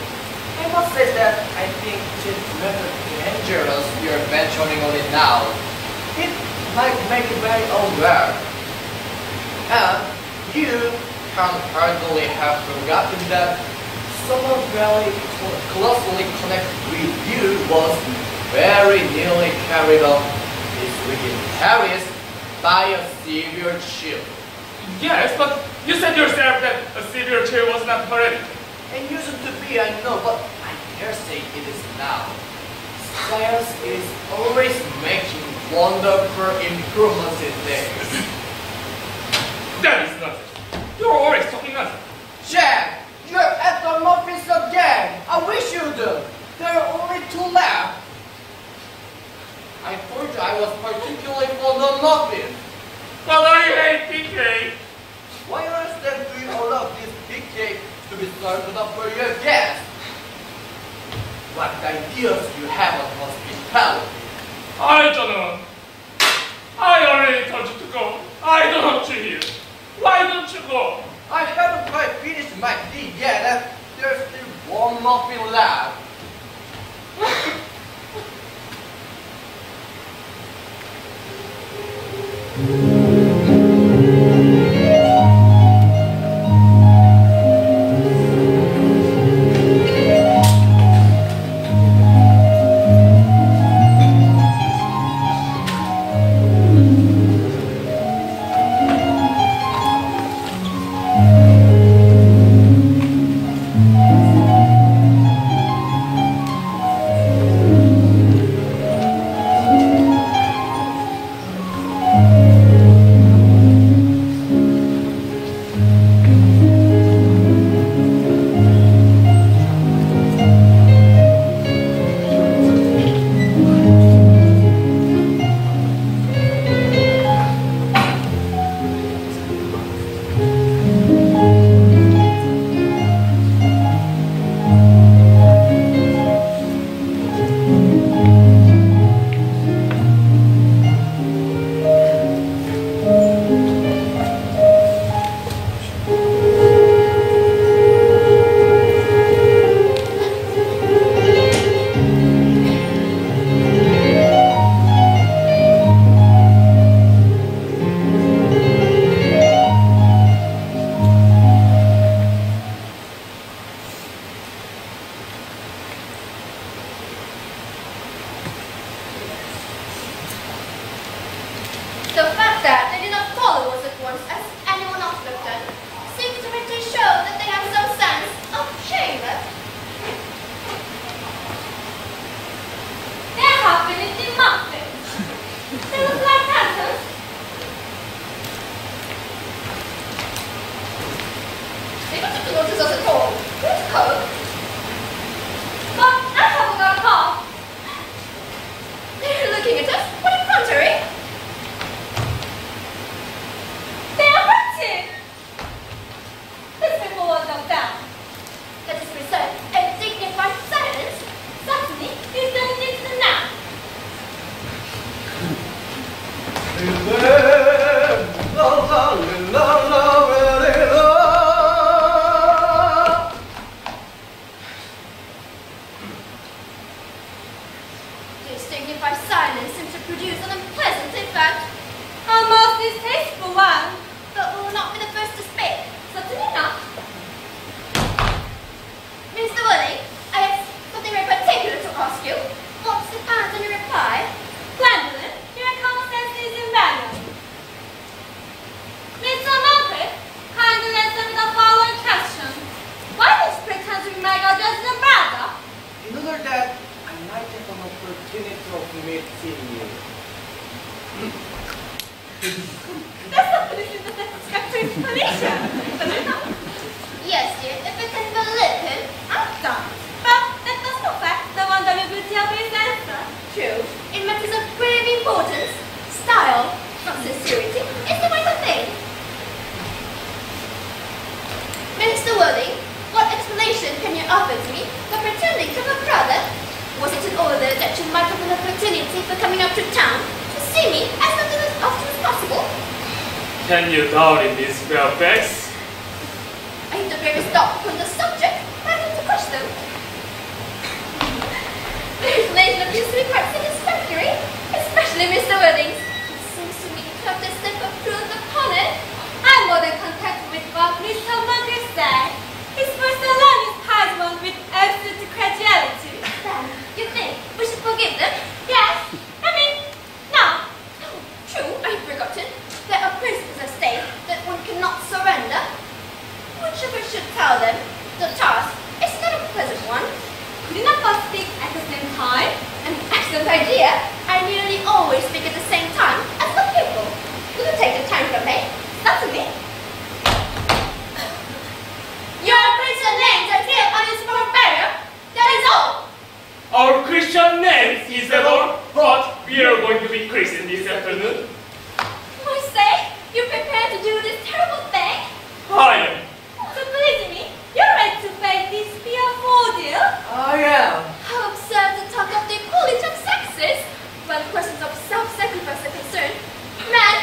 C: I must say that I think it's rather dangerous you're venturing on it now. It might make you very unwell. And you can hardly have forgotten that someone very closely connected with you was very nearly carried off this week in Paris by a severe chill.
D: Yes, but you said yourself that a severe chill was not hereditary.
C: It used to be, I know, but I dare say it is now. Science is always making wonderful improvements in things.
D: That is nonsense. You're always talking nonsense.
C: Jack, you're at the muffins again. I wish you'd. There are only 2 left. I told you I was particularly fond of muffins.
D: But I hate tea cake.
C: Why on earth then do you allow this big cake to be served up for your guests? What ideas you have of hospitality?
D: Algernon, I already told you to go. I don't want you here. Why don't you go?
C: I haven't quite finished my tea yet, and there's still 1 muffin left.
F: notice us at all. Where's Coke?
G: But I haven't got a car.
F: They're looking at us. What effrontery?
G: They are wretched. These people will go down.
F: Let us preserve a dignified silence.
G: Certainly, you don't need to now.
F: This dignified silence seems to produce an unpleasant effect.
G: A most distasteful one.
F: But we will not be the first to speak.
G: Certainly not.
F: Mr. Wooding, I have something very particular to ask you. What's the answer in your reply?
G: Gwendolen, your common sense is invaluable. Mr. Mumford, kindly answer me the following question. Why does pretend to be my godson brother?
C: In order that I might have an opportunity of meeting you.
G: That's not really the satisfactory explanation. Does it not?
F: Yes, dear, if we can believe him.
G: I'm done. But that does not affect the wonderability of his answer.
F: True, in matters of grave importance, style, not sincerity, is the way to think. Mr. Wooding, what explanation can you offer to me for pretending to have a brother? Was it in order that you might have an opportunity for coming up to town to see me as often as possible?
D: Can you doubt in this Fairfax?
F: I took very stop on the subject, I want to crush them. The explanation appears to be quite satisfactory, especially Mr. Wooding's. It seems to me to have the step of truth upon it.
G: I'm more than content with what Mr. Mumford said. His first alone is puzzled with absolute credulity.
F: Then, you think we should forgive them?
G: Yes, I mean, no.
F: Oh, true, I've forgotten. There are principles at stake that one cannot surrender. Whichever should tell them, the task is not a pleasant one.
G: Could you not both speak at the same time?
F: An excellent idea. I nearly always speak at the same time as the pupil. Will you take the time from me?
G: Certainly.
F: Your Christian names are here on this small barrier. That is all.
D: Our Christian names is that all, but we are going to be Christian this afternoon.
G: I say, you prepare to do this terrible thing?
D: I am.
G: So believe me, you're ready to face this fearful ordeal?
C: I am.
F: How absurd to talk of the equality of sexes when questions of self-sacrifice are concerned. Men,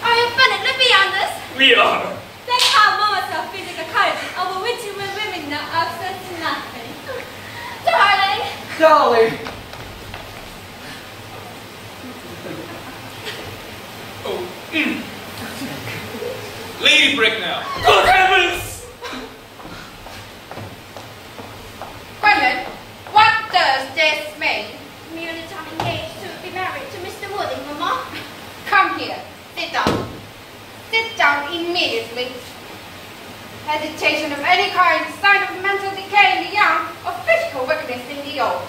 F: are you abundantly beyond this?
D: We are.
G: Let's have moments of physical courage over which you women know absolutely nothing.
F: Darling!
C: Darling.
B: Oh. Lady Breaknell.
D: Good heavens!
F: Gwendolen, what does this mean? Merely that I'm engaged to be married to Mr. Wooding, Mamma. Come here. Sit down. Sit down immediately. Hesitation of any kind, sign of mental decay in the young, or physical weakness in the old.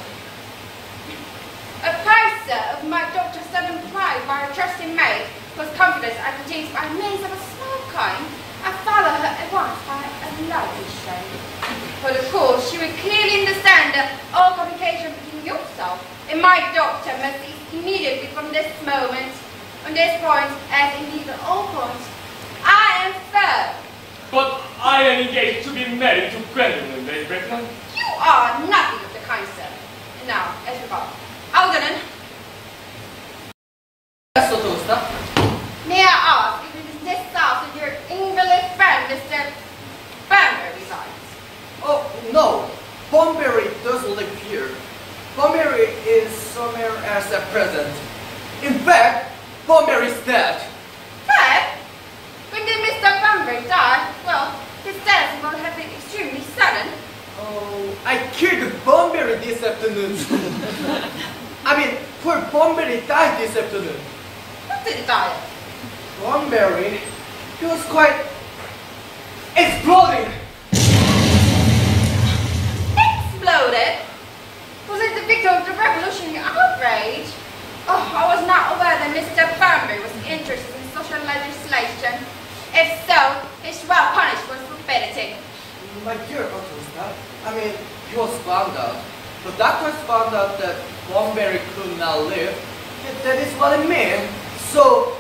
F: Apprised, sir, of my daughter's sudden pride by her trusting maid, whose confidence I produced by means of a small coin, I follow her at once by a lively shade. But of course, she would clearly understand that all communication between yourself and my daughter must cease immediately from this moment. On this point, as indeed on all points, I am firm.
D: But I am engaged to be married to Gwendolen, Lady Breaknell.
F: You are nothing of the kind, sir. And now, as regards Algernon, may I ask if it is this house that your invalid friend, Mr. Banner, resides?
C: Oh, no. Bunbury doesn't live here. Bunbury is somewhere else at present. In fact, Bunbury's dead.
F: Fred? When did Mr. Banbury die? Well, his death will have been extremely sudden.
C: Oh, I killed Bunbury this afternoon. I mean, poor Bunbury died this afternoon.
F: What did he die of?
C: Bunbury, he was quite exploding.
F: Exploded? Was it the victim of the revolutionary outrage? Oh, I was not aware that Mr. Banbury was interested in social legislation. If so, he's well punished for stupidity.
C: My dear Augusta, I mean, he was found out. The doctors found out that Bunbury could not live. That is what it meant. So,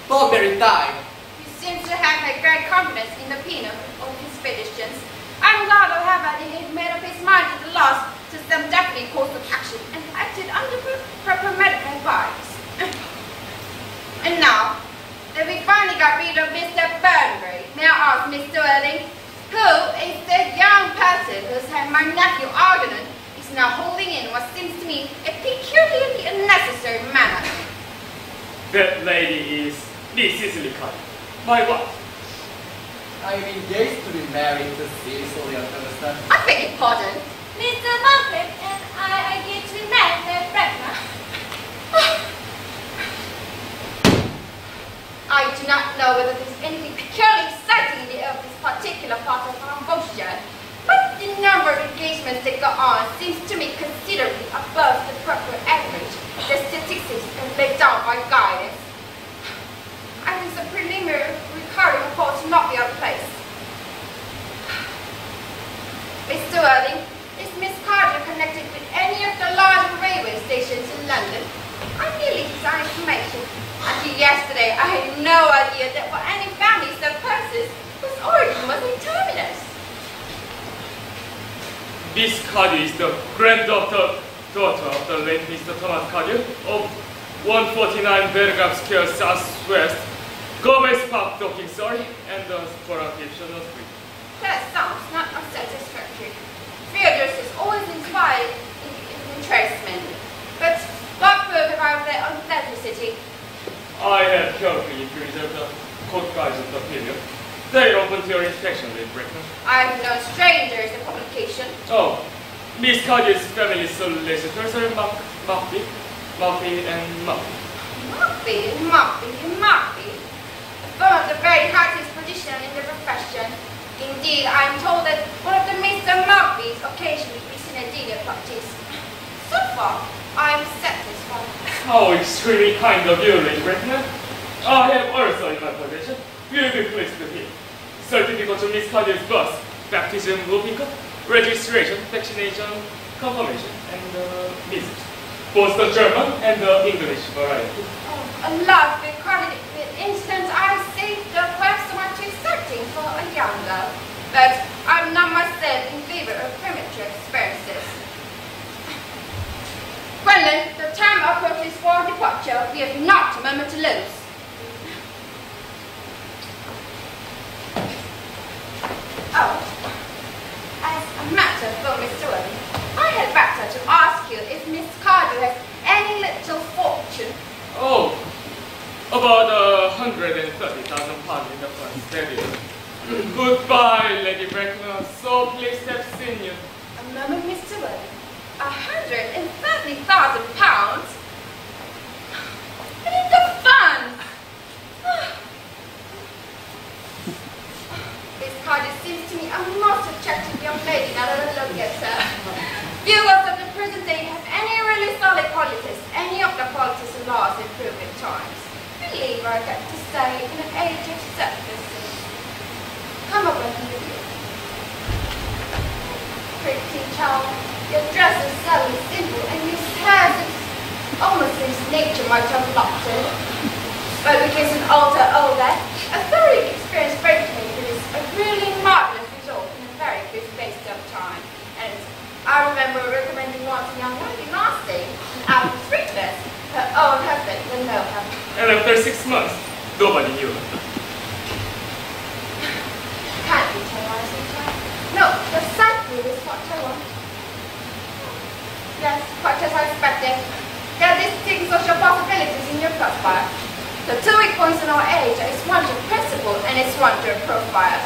C: Bunbury died.
F: He seems to have had great confidence in the opinion of his physicians. I'm glad to have that he had made up his mind at the last to some definite course of action and acted under proper medical advice. And now, that we finally got rid of Mr. Bunbury, may I ask Mr. Erling, who is the young person who's had my nephew Algernon is now holding in what seems to me a peculiarly unnecessary manner.
D: That lady is Miss Cecily, my wife.
C: I am engaged to be married to Cecily, understand?
F: I beg your pardon.
G: Mr. Muppet and I are going to be married at Breaknell.
F: I do not know whether there's anything peculiarly exciting in the air of this particular part of Armboscia, but the number of engagements that go on seems to me considerably above the proper average. The statistics are laid down by guidance. I think the preliminary recording report to not be out of place. Mr. Erling, is Miss Carter connected with any of the large railway stations in London? I merely desire information. Until yesterday, I had no idea that for any family so persons whose origin was a terminus.
D: Miss Cardew is the granddaughter of the late Mr. Thomas Cardew of 149 Belgrave Square Southwest, Gomez Park, Docking, Surrey, and the Sporaditional Street.
F: That sounds not unsatisfactory. Theodorus is always inspired in tradesmen, but what proof have I of their authenticity?
D: I have carefully preserved the court guides of the period. They are open to your inspection, Lady Breckner.
F: I am no stranger to publication.
D: Oh, Miss Cardew's family solicitors are Muffy, and Muffy.
F: Muffy. One of the very highest position in the profession. Indeed, I am told that one of the Mr. Muffys occasionally is in a dinner practice. So far, I am satisfied.
D: How extremely kind of you, Lady Breckner. I have also in my possession. You will be pleased to hear. Certificate of Miss Cardew's birth, baptism, whooping cough, registration, vaccination, confirmation, and measles. Both the German and the English variety.
F: Oh, a lovely recorded instance I received perhaps somewhat too certain for a young girl. But I'm not myself in favor of premature experiences. Gwendolen, the time approaches for departure. We have not a moment to lose. Oh, as a matter for Mr. Erling, I had better to ask you if Miss Cardew has any little fortune.
D: Oh, about 130,000 pounds in the first steady. Goodbye, Lady Breckner. So pleased to have seen you.
F: A moment, Mr. Erling. 130,000 pounds? And in the funds! Miss Cardew seems to me a most attractive young lady now that I look at her. Viewers of the present day have any really solid qualities, any of the qualities of laws improve in times. Believe I get to say in an age of selflessness. Come over here, you. Pretty child, your dress is so simple and your hair is almost in nature might have locked it. But because an older, a very experienced brakeman is a really marvelous result in a very good space of time. And I remember recommending one to young lady last day, and out of 3 days, her own husband will know her.
D: And after 6 months, nobody knew her.
F: Can't you tell why sometimes? No, the sight view is what I want. Yes, quite as I expected. There are distinct social possibilities in your profile. The 2 weak points in our age is one to principle and it's one to profile.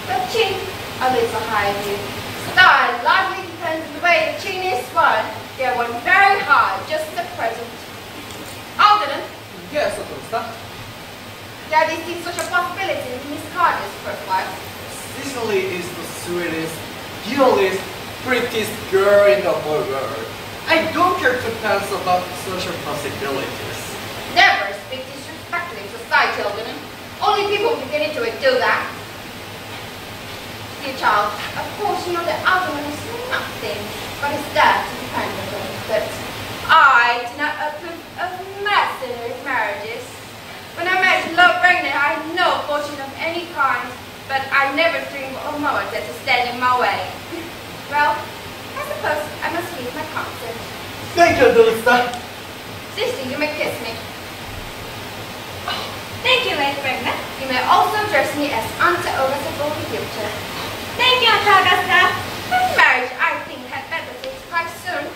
F: The chin, a little high view. Style largely depends on the way the chin is swung. They are one very high, just at present. Algernon?
C: Yes, Augusta.
F: There are distinct social possibilities in Miss Cardew's profile.
C: Cecily is the sweetest, dearest, prettiest girl in the whole world. I don't care 2 pence about social possibilities.
F: Never speak disrespectfully in society, Algernon. Only people who get into it do that. The dear child, of course you know that Algernon is nothing but his dad to depend upon. But I do not approve of mercenary marriages. When I married Lord Breaknell, I had no fortune of any kind, but I never dreamed of a moment that to stand in my way. Well, I suppose I must give my consent.
H: Thank you, Dulce.
F: Cecily, you may kiss me.
G: Thank you, Lady Breaknell.
F: You may also address me as Aunt Augusta for the future.
G: Thank you, Aunt Augusta.
F: This marriage, I think, had better take quite soon.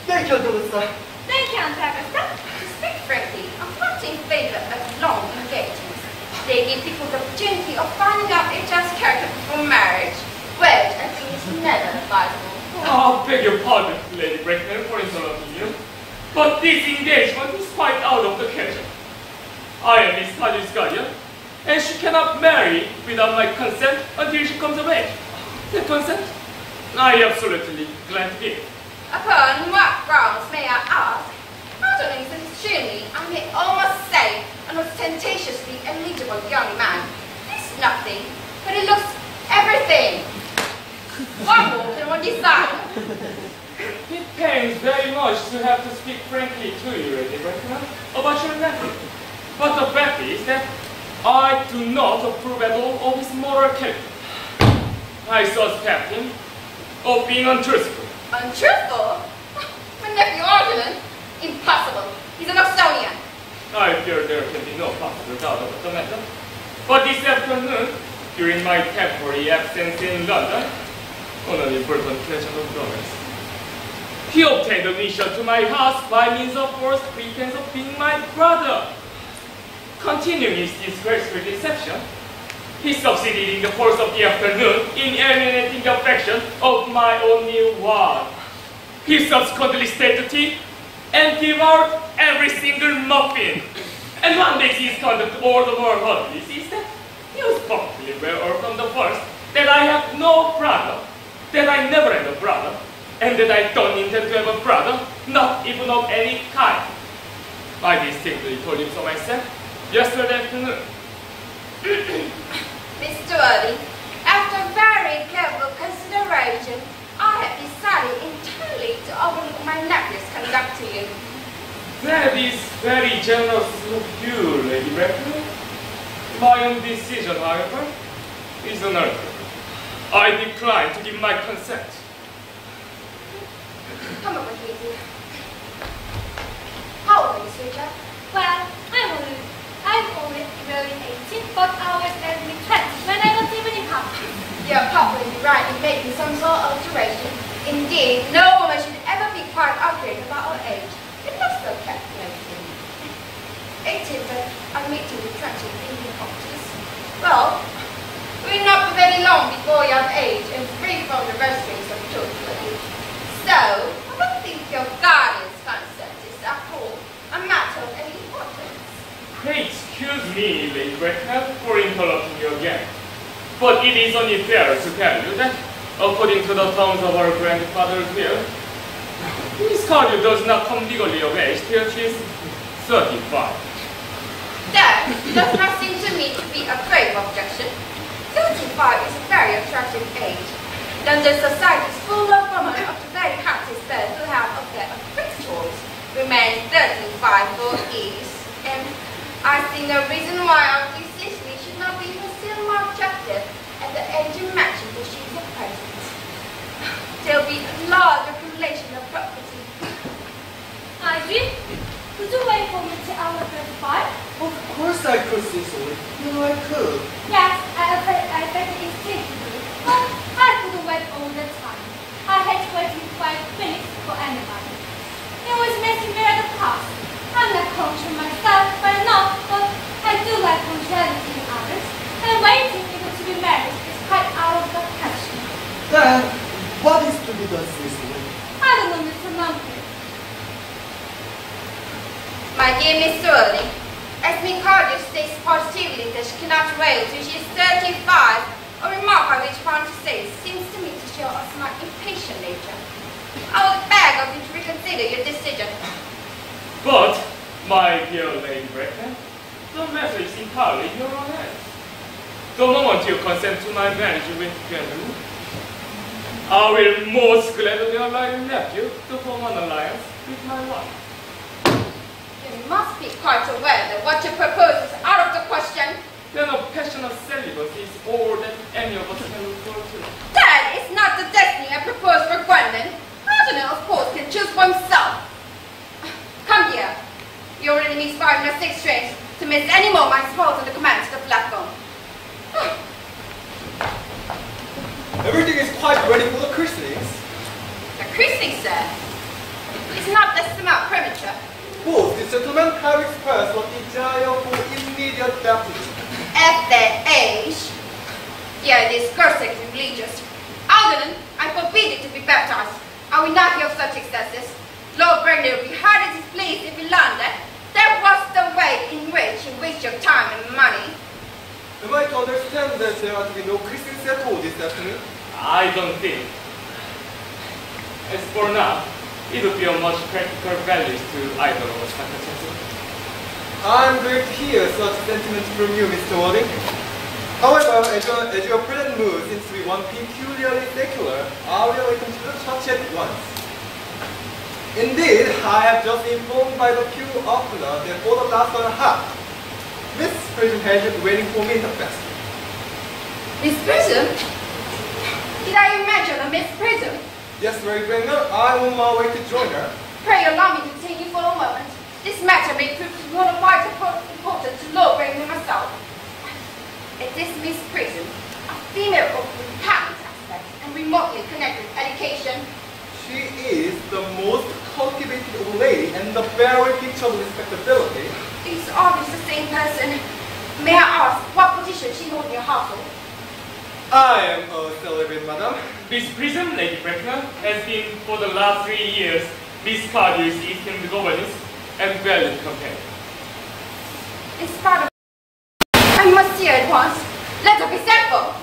H: Thank you, Dulce.
G: Thank you, Aunt Augusta.
F: To speak frankly, I'm not in favor of long engagements. They give people the opportunity of finding out each other's character before marriage, which I think is never advisable.
D: I beg your pardon, Lady Breaknell, for interrupting you, but this engagement is quite out of the question. I am Miss Hardy's guardian, and she cannot marry without my consent until she comes of age. The consent? I absolutely glad to give.
F: Upon what grounds, may I ask? Algernon is extremely, I may almost say, an ostentatiously eligible young man. He's nothing, but he looks everything. One walk and one desire.
D: It pains very much to have to speak frankly to you, Lady Breaknell, about your nephew. But the fact is that I do not approve at all of his moral character. I suspect him of being untruthful.
F: Untruthful? My nephew Algernon? Impossible. He's an Oxonian.
D: I fear there can be no possible doubt about the matter. But this afternoon, during my temporary absence in London, on an important occasion of romance, he obtained admission to my house by means of false pretense of being my brother. Continuing his disgraceful deception, he succeeded in the course of the afternoon in alienating the affection of my only one. He subsequently stayed to tea and devoured every single muffin. And what makes his conduct all the more odious is that he was perfectly aware from the first that I have no brother, that I never had a brother, and that I don't intend to have a brother, not even of any kind. I distinctly told him so myself yesterday afternoon.
F: Mr. Early, after very careful consideration, I have decided entirely to overlook my nephew's conduct to you.
D: That is very generous of you, Lady Brecknell. My own decision, however, is unearthly. I decline to give my consent.
F: Come over here, dear. How old are you, sweetheart?
G: Well, I'm only really 18, but I was only 20 when I was even in college.
F: You're probably right in making some sort of alteration. Indeed, no woman should ever be quite accurate about her age. It looks so calculating. 18, but I'm meeting with 20 Indian doctors. Well, we're not very long before you're of age and free from the restraints of children. So, I don't think your guardian's consent is at all a matter of any importance.
D: Excuse me, Lady Brecknell, for interrupting you again. But it is only fair to tell you that, according to the terms of our grandfather's will, Miss Cardew does not come legally of age till she is 35.
F: That does not seem to me to be a grave objection. 35 is a very attractive age. London society is full of women of the very happiest birth who have of their principles remained 35 for ease. And I see no reason why our dear Cecily should not be even still more attractive at the age of matching that she is at present. There will be a large accumulation of property.
G: Ivy, could you wait for me till I was 35?
H: Of course I could, Cecily. You know I could.
G: Yes, I bet it is difficult. But I couldn't wait all the time. I hate waiting 5 minutes for anybody. It was messing me at the past. I'm not punctual myself by now, but I do like punctuality in others. And waiting even to be married is quite out of the question.
H: Then, what is to be done, Cecily?
G: I don't know, Mr. Mumphrey.
F: My dear Miss Sterling, as Miss Cardew states positively that she cannot wait till she is 35, a remark I wish upon to say seems to me to show a somewhat impatient nature. I would beg of you to reconsider your decision.
D: But, my dear Lady Brecknell, the matter is entirely in your own hands. the moment you consent to my marriage with Gwendolen, I will most gladly allow your nephew to form an alliance with my wife.
F: You must be quite aware that what you propose is out of the question.
D: Then a passionate celibacy is all that any of us can look forward to.
F: That is not the destiny I propose for Gwendolen. Algernon, of course, can choose for himself. Come here. You already missed 5 or 6 trains to miss any more my support on the commands of the platform.
H: Everything is quite ready for the christenings.
F: The christening, sir, is not this amount premature.
H: Both the gentlemen have expressed what desire for immediate baptism.
F: At their age, yeah, this cursed is religious. Algernon, I forbid you to be baptized. I will not hear of such excesses. Lord Breaknell will be hard as displeased if he learned that was the way in which you waste your time and money.
H: Am I to understand that there are to be no christenings at all this afternoon?
D: I don't think. As for now, it would be of much practical value to either of us, Dr. Chasuble.
H: I'm glad to hear such sentiments from you, Mr. Warding. However, as your present mood seems to be one peculiarly secular, I will reconsider the church at once. Indeed, I have just been informed by the pew opener that for the last 1 half, Miss Prism has been waiting for me in the vestry.
F: Miss Prism? Did I imagine a Miss Prism?
H: Yes, Mary Breaknell, I'm on my way to join her.
F: Pray allow me to detain you for a moment. This matter may prove to be one of vital importance to Lord Breaknell myself. It is Miss Prism, a female of repellent aspect and remotely connected with education.
H: She is the most cultivated old lady and the very picture of respectability.
F: It's always the same person. May I ask what position she holds in your household?
H: I am a celebrate, madam.
D: Miss Prism, Lady Breaknell, has been for the last 3 years Miss Cardew's esteemed governess and valued companion.
F: In spite of I must see her at once. Let her be sent for.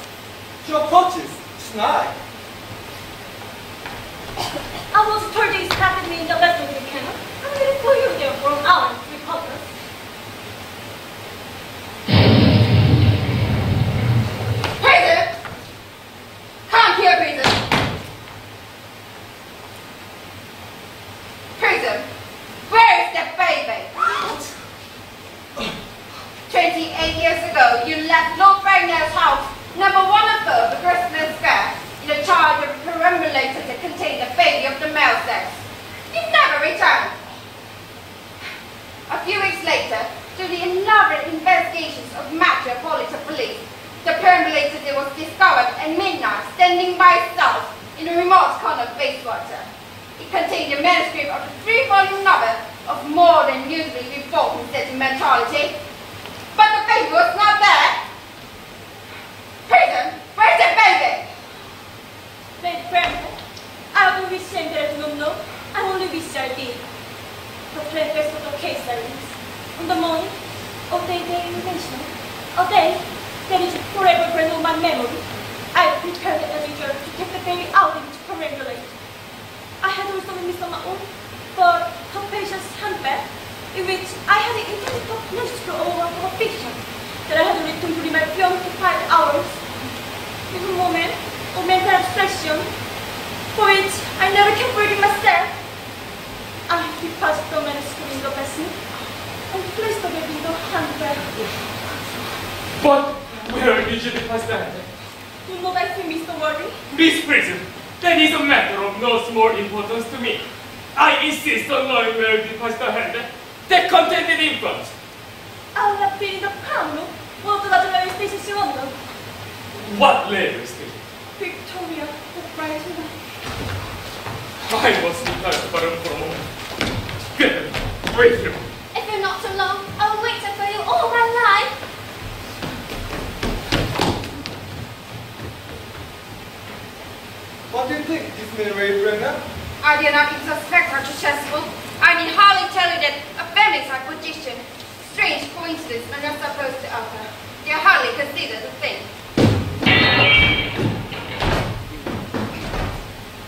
H: To approaches, tonight.
G: I was told you started me in the rest of the kennel. I'm waiting for you there for an hour and 3/4.
F: Prism! Come here, Prism! Prism, where is the baby? 28 years ago, you left Lord Breaknell's house, number 104, Breaknell Square, in a charge of perambulator that contained a baby of the male sex. You never returned. A few weeks later, through the elaborate investigations of Metropolitan Police, the perambulator was discovered at midnight standing by itself in a remote corner of Bayswater. It contained a manuscript of a 3-volume novel of more than usually revolting sentimentality. But the baby was not there. Prism, where's the baby?
G: Lady Breaknell, I don't wish that I do not know. I only wish I did. The preface of the case is on the morning of the day you mentioned, a day that is forever brand on my memory. I prepared as usual to take the baby out and to perambulate. I had also missed on my own, but capacious handbag, in which I had intended to manuscript of a fiction that I had written during my preoccupied hours. In a moment of mental abstraction, for which I never kept reading myself, I deposited the manuscript in the basin and placed the baby in the handbag.
D: But where did you deposit that?
G: Do not I see, Mr. Warding?
D: Miss Prism, that is a matter of no small importance to me. I insist on knowing where you deposit the handbag that contained the infant.
G: I will appear in the panel. What does the railway station in London?
D: What railway station?
G: Victoria, the Brighton.
D: I must retire to Baron for a moment. Good. Wait here.
G: If you're not so long, I will wait for you all my life.
H: What do you think, this man Mary Breaknell?
F: I do not even suspect her to Chasuble. I need hardly tell you that a family's acquisition, strange coincidence when you're supposed to occur. They are hardly considered a thing.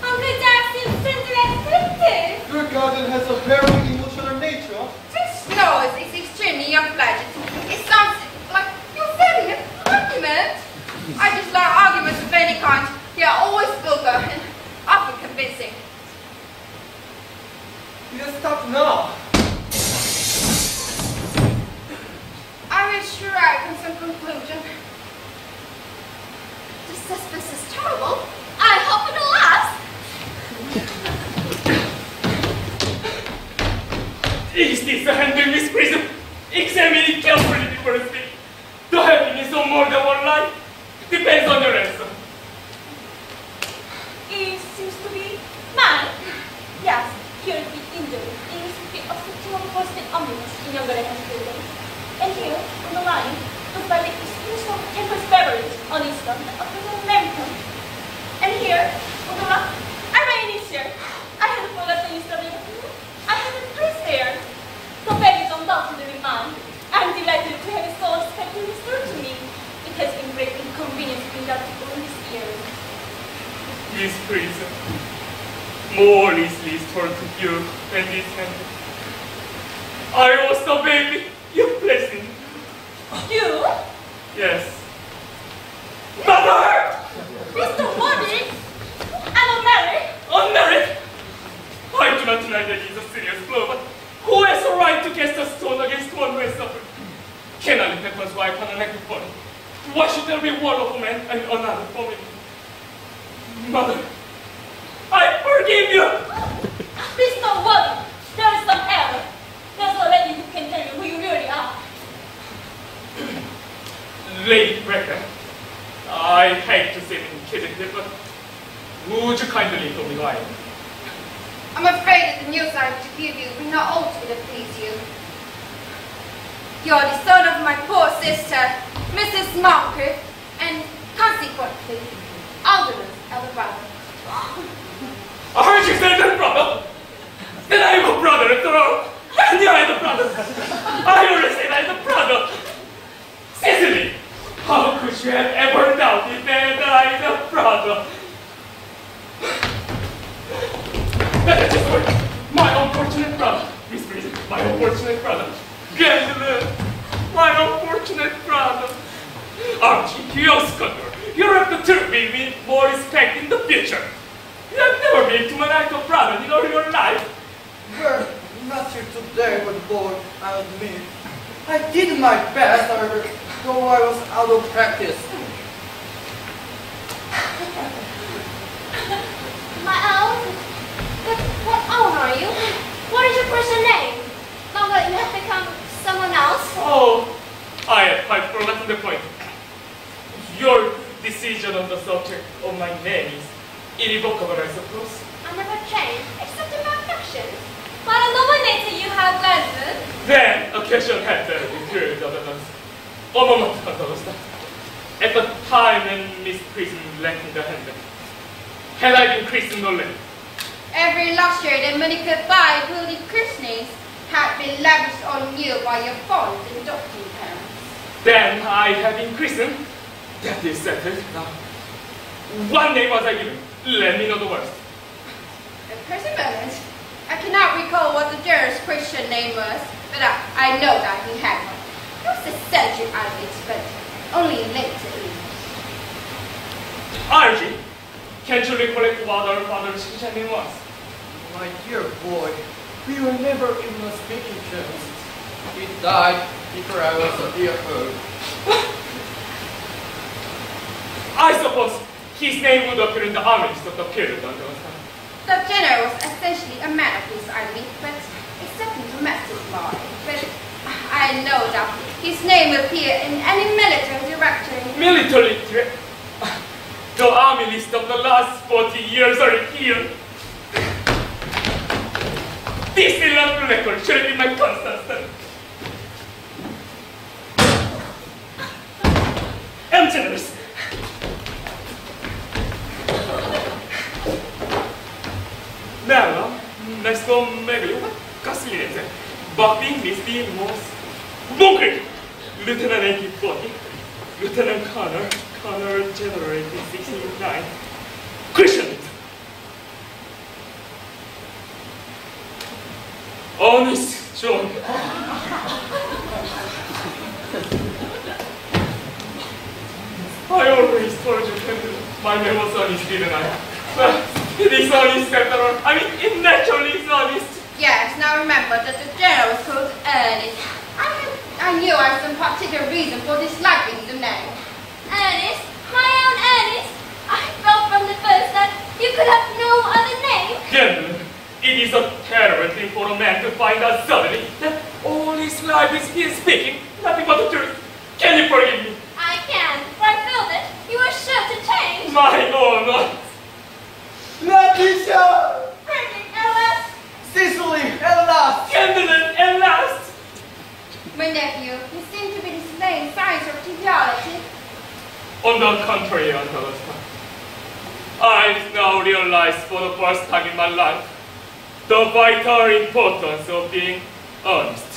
G: Uncle Jackson, interested.
H: Your garden has a very emotional nature.
F: This noise is extremely unpleasant. It sounds like you're having an argument. any kind, they are always vulgar and often convincing.
H: You just stop now.
F: I will arrive at some conclusion.
E: The suspense is terrible. I hope it will last.
D: Is this a handle, Miss Prism? Examine it carefully before you speak. The happiness of more than one life depends on your answer.
G: It seems to be mine. Yes, here the injury is the obstruction of constant omnibus in Younger School. And here, on the line, was by the exclusion of Tempest beverage on Eastern of the Merriman. And here, on the rock, I ran this year. I had forgotten Eastern. I had a place there. The bag is undoubtedly mine. I'm delighted to have it so unexpectedly restored to me. It has been great inconvenience being got all these years.
D: Miss Prism, more easily restored to you than this handle. I was the baby you placed in.
G: You?
D: Yes. Mother!
G: Mr. Waddy? I'm unmarried.
D: Unmarried? I do not deny that it is a serious blow, but who has a right to cast a stone against one who has suffered? Can I lift one's wife on an active body? Why should there be one of a man and another for me? Mother, I forgive you!
G: Mr. Waddy, there is some error. There's a lady who can tell you who you really are.
D: Lady Breckner, I hate to seem inquisitive, but would you kindly tell me who I am?
F: I'm afraid that the news I have to give you will not altogether please you. You're the son of my poor sister, Mrs. Moncrief, and consequently, Algernon's elder brother.
D: I heard you say that, brother! Then I am a brother after all! And you are the brother! I already said I am the brother! Cecily! How could you have ever doubted that I am the brother? That is just my unfortunate brother. Miss Prism, my unfortunate brother. Gwendolen, my unfortunate brother. Archie, you scoundrel. You have to treat me with more respect in the future. You have never been to my actual brother in all your life.
C: Well, not here today, but boy, I'll admit. I did my best, however, though I was out of practice.
E: My own? But what own are you? What is your person name? Now that you have become someone else?
D: Oh, I have quite forgotten the point. Your decision on the subject of my name is irrevocable, I suppose.
E: I never changed, except in my affections. What a noble nature you have, Gwendolen.
D: Then, occasion had the period of evidence. A moment ago, at the time when Miss Prism left in the handle, had I been christened or left?
F: Every luxury that money could buy, including christenings, had been lavished on you by your fond and adopting parents.
D: Then I had been christened. That is settled now. One name was I given. Let me know the worst.
F: Perseverance. I cannot recall what the dearest Christian name was, but I know that he had one. It was a century I would expect, only later years.
D: Archie, can't you recollect what our father's Christian name was?
C: My dear boy, we were never even on speaking terms. He died before I was a year old.
D: I suppose his name would appear in the armies of the period under us.
F: The general was essentially a man of his army, but except in domestic law. But I know that his name will appear in any military directory.
D: Military? The army list of the last 40 years are here. This elaborate record should have been my constant study. I'm generous. Now, next door, maybe what Casilete, Bobby, Misty, Moss, Bunker, Lieutenant 1840, Lieutenant Connor, General 1869, Christian. Honest John. I always told you, Gwendolen. My name was honest, didn't I? Well, it is honest after all. I mean, it naturally is honest.
F: Yes, now remember that the general was called Ernest. I knew I had some particular reason for disliking the name.
G: Ernest, my own Ernest. I felt from the first that you could have no other name.
D: Gentlemen, it is a terrible thing for a man to find out suddenly that all his life he is speaking nothing but the truth. Can you forgive me?
G: I can, for I felt that you were sure to change.
D: My honor.
H: Letitia!
G: Brilliant, Alice.
H: Cecily, at last!
D: Gentlemen, at last.
F: My nephew, you seem to be displaying signs of triviality.
D: On the contrary, Aunt Augusta, I now realize for the first time in my life the vital importance of being honest.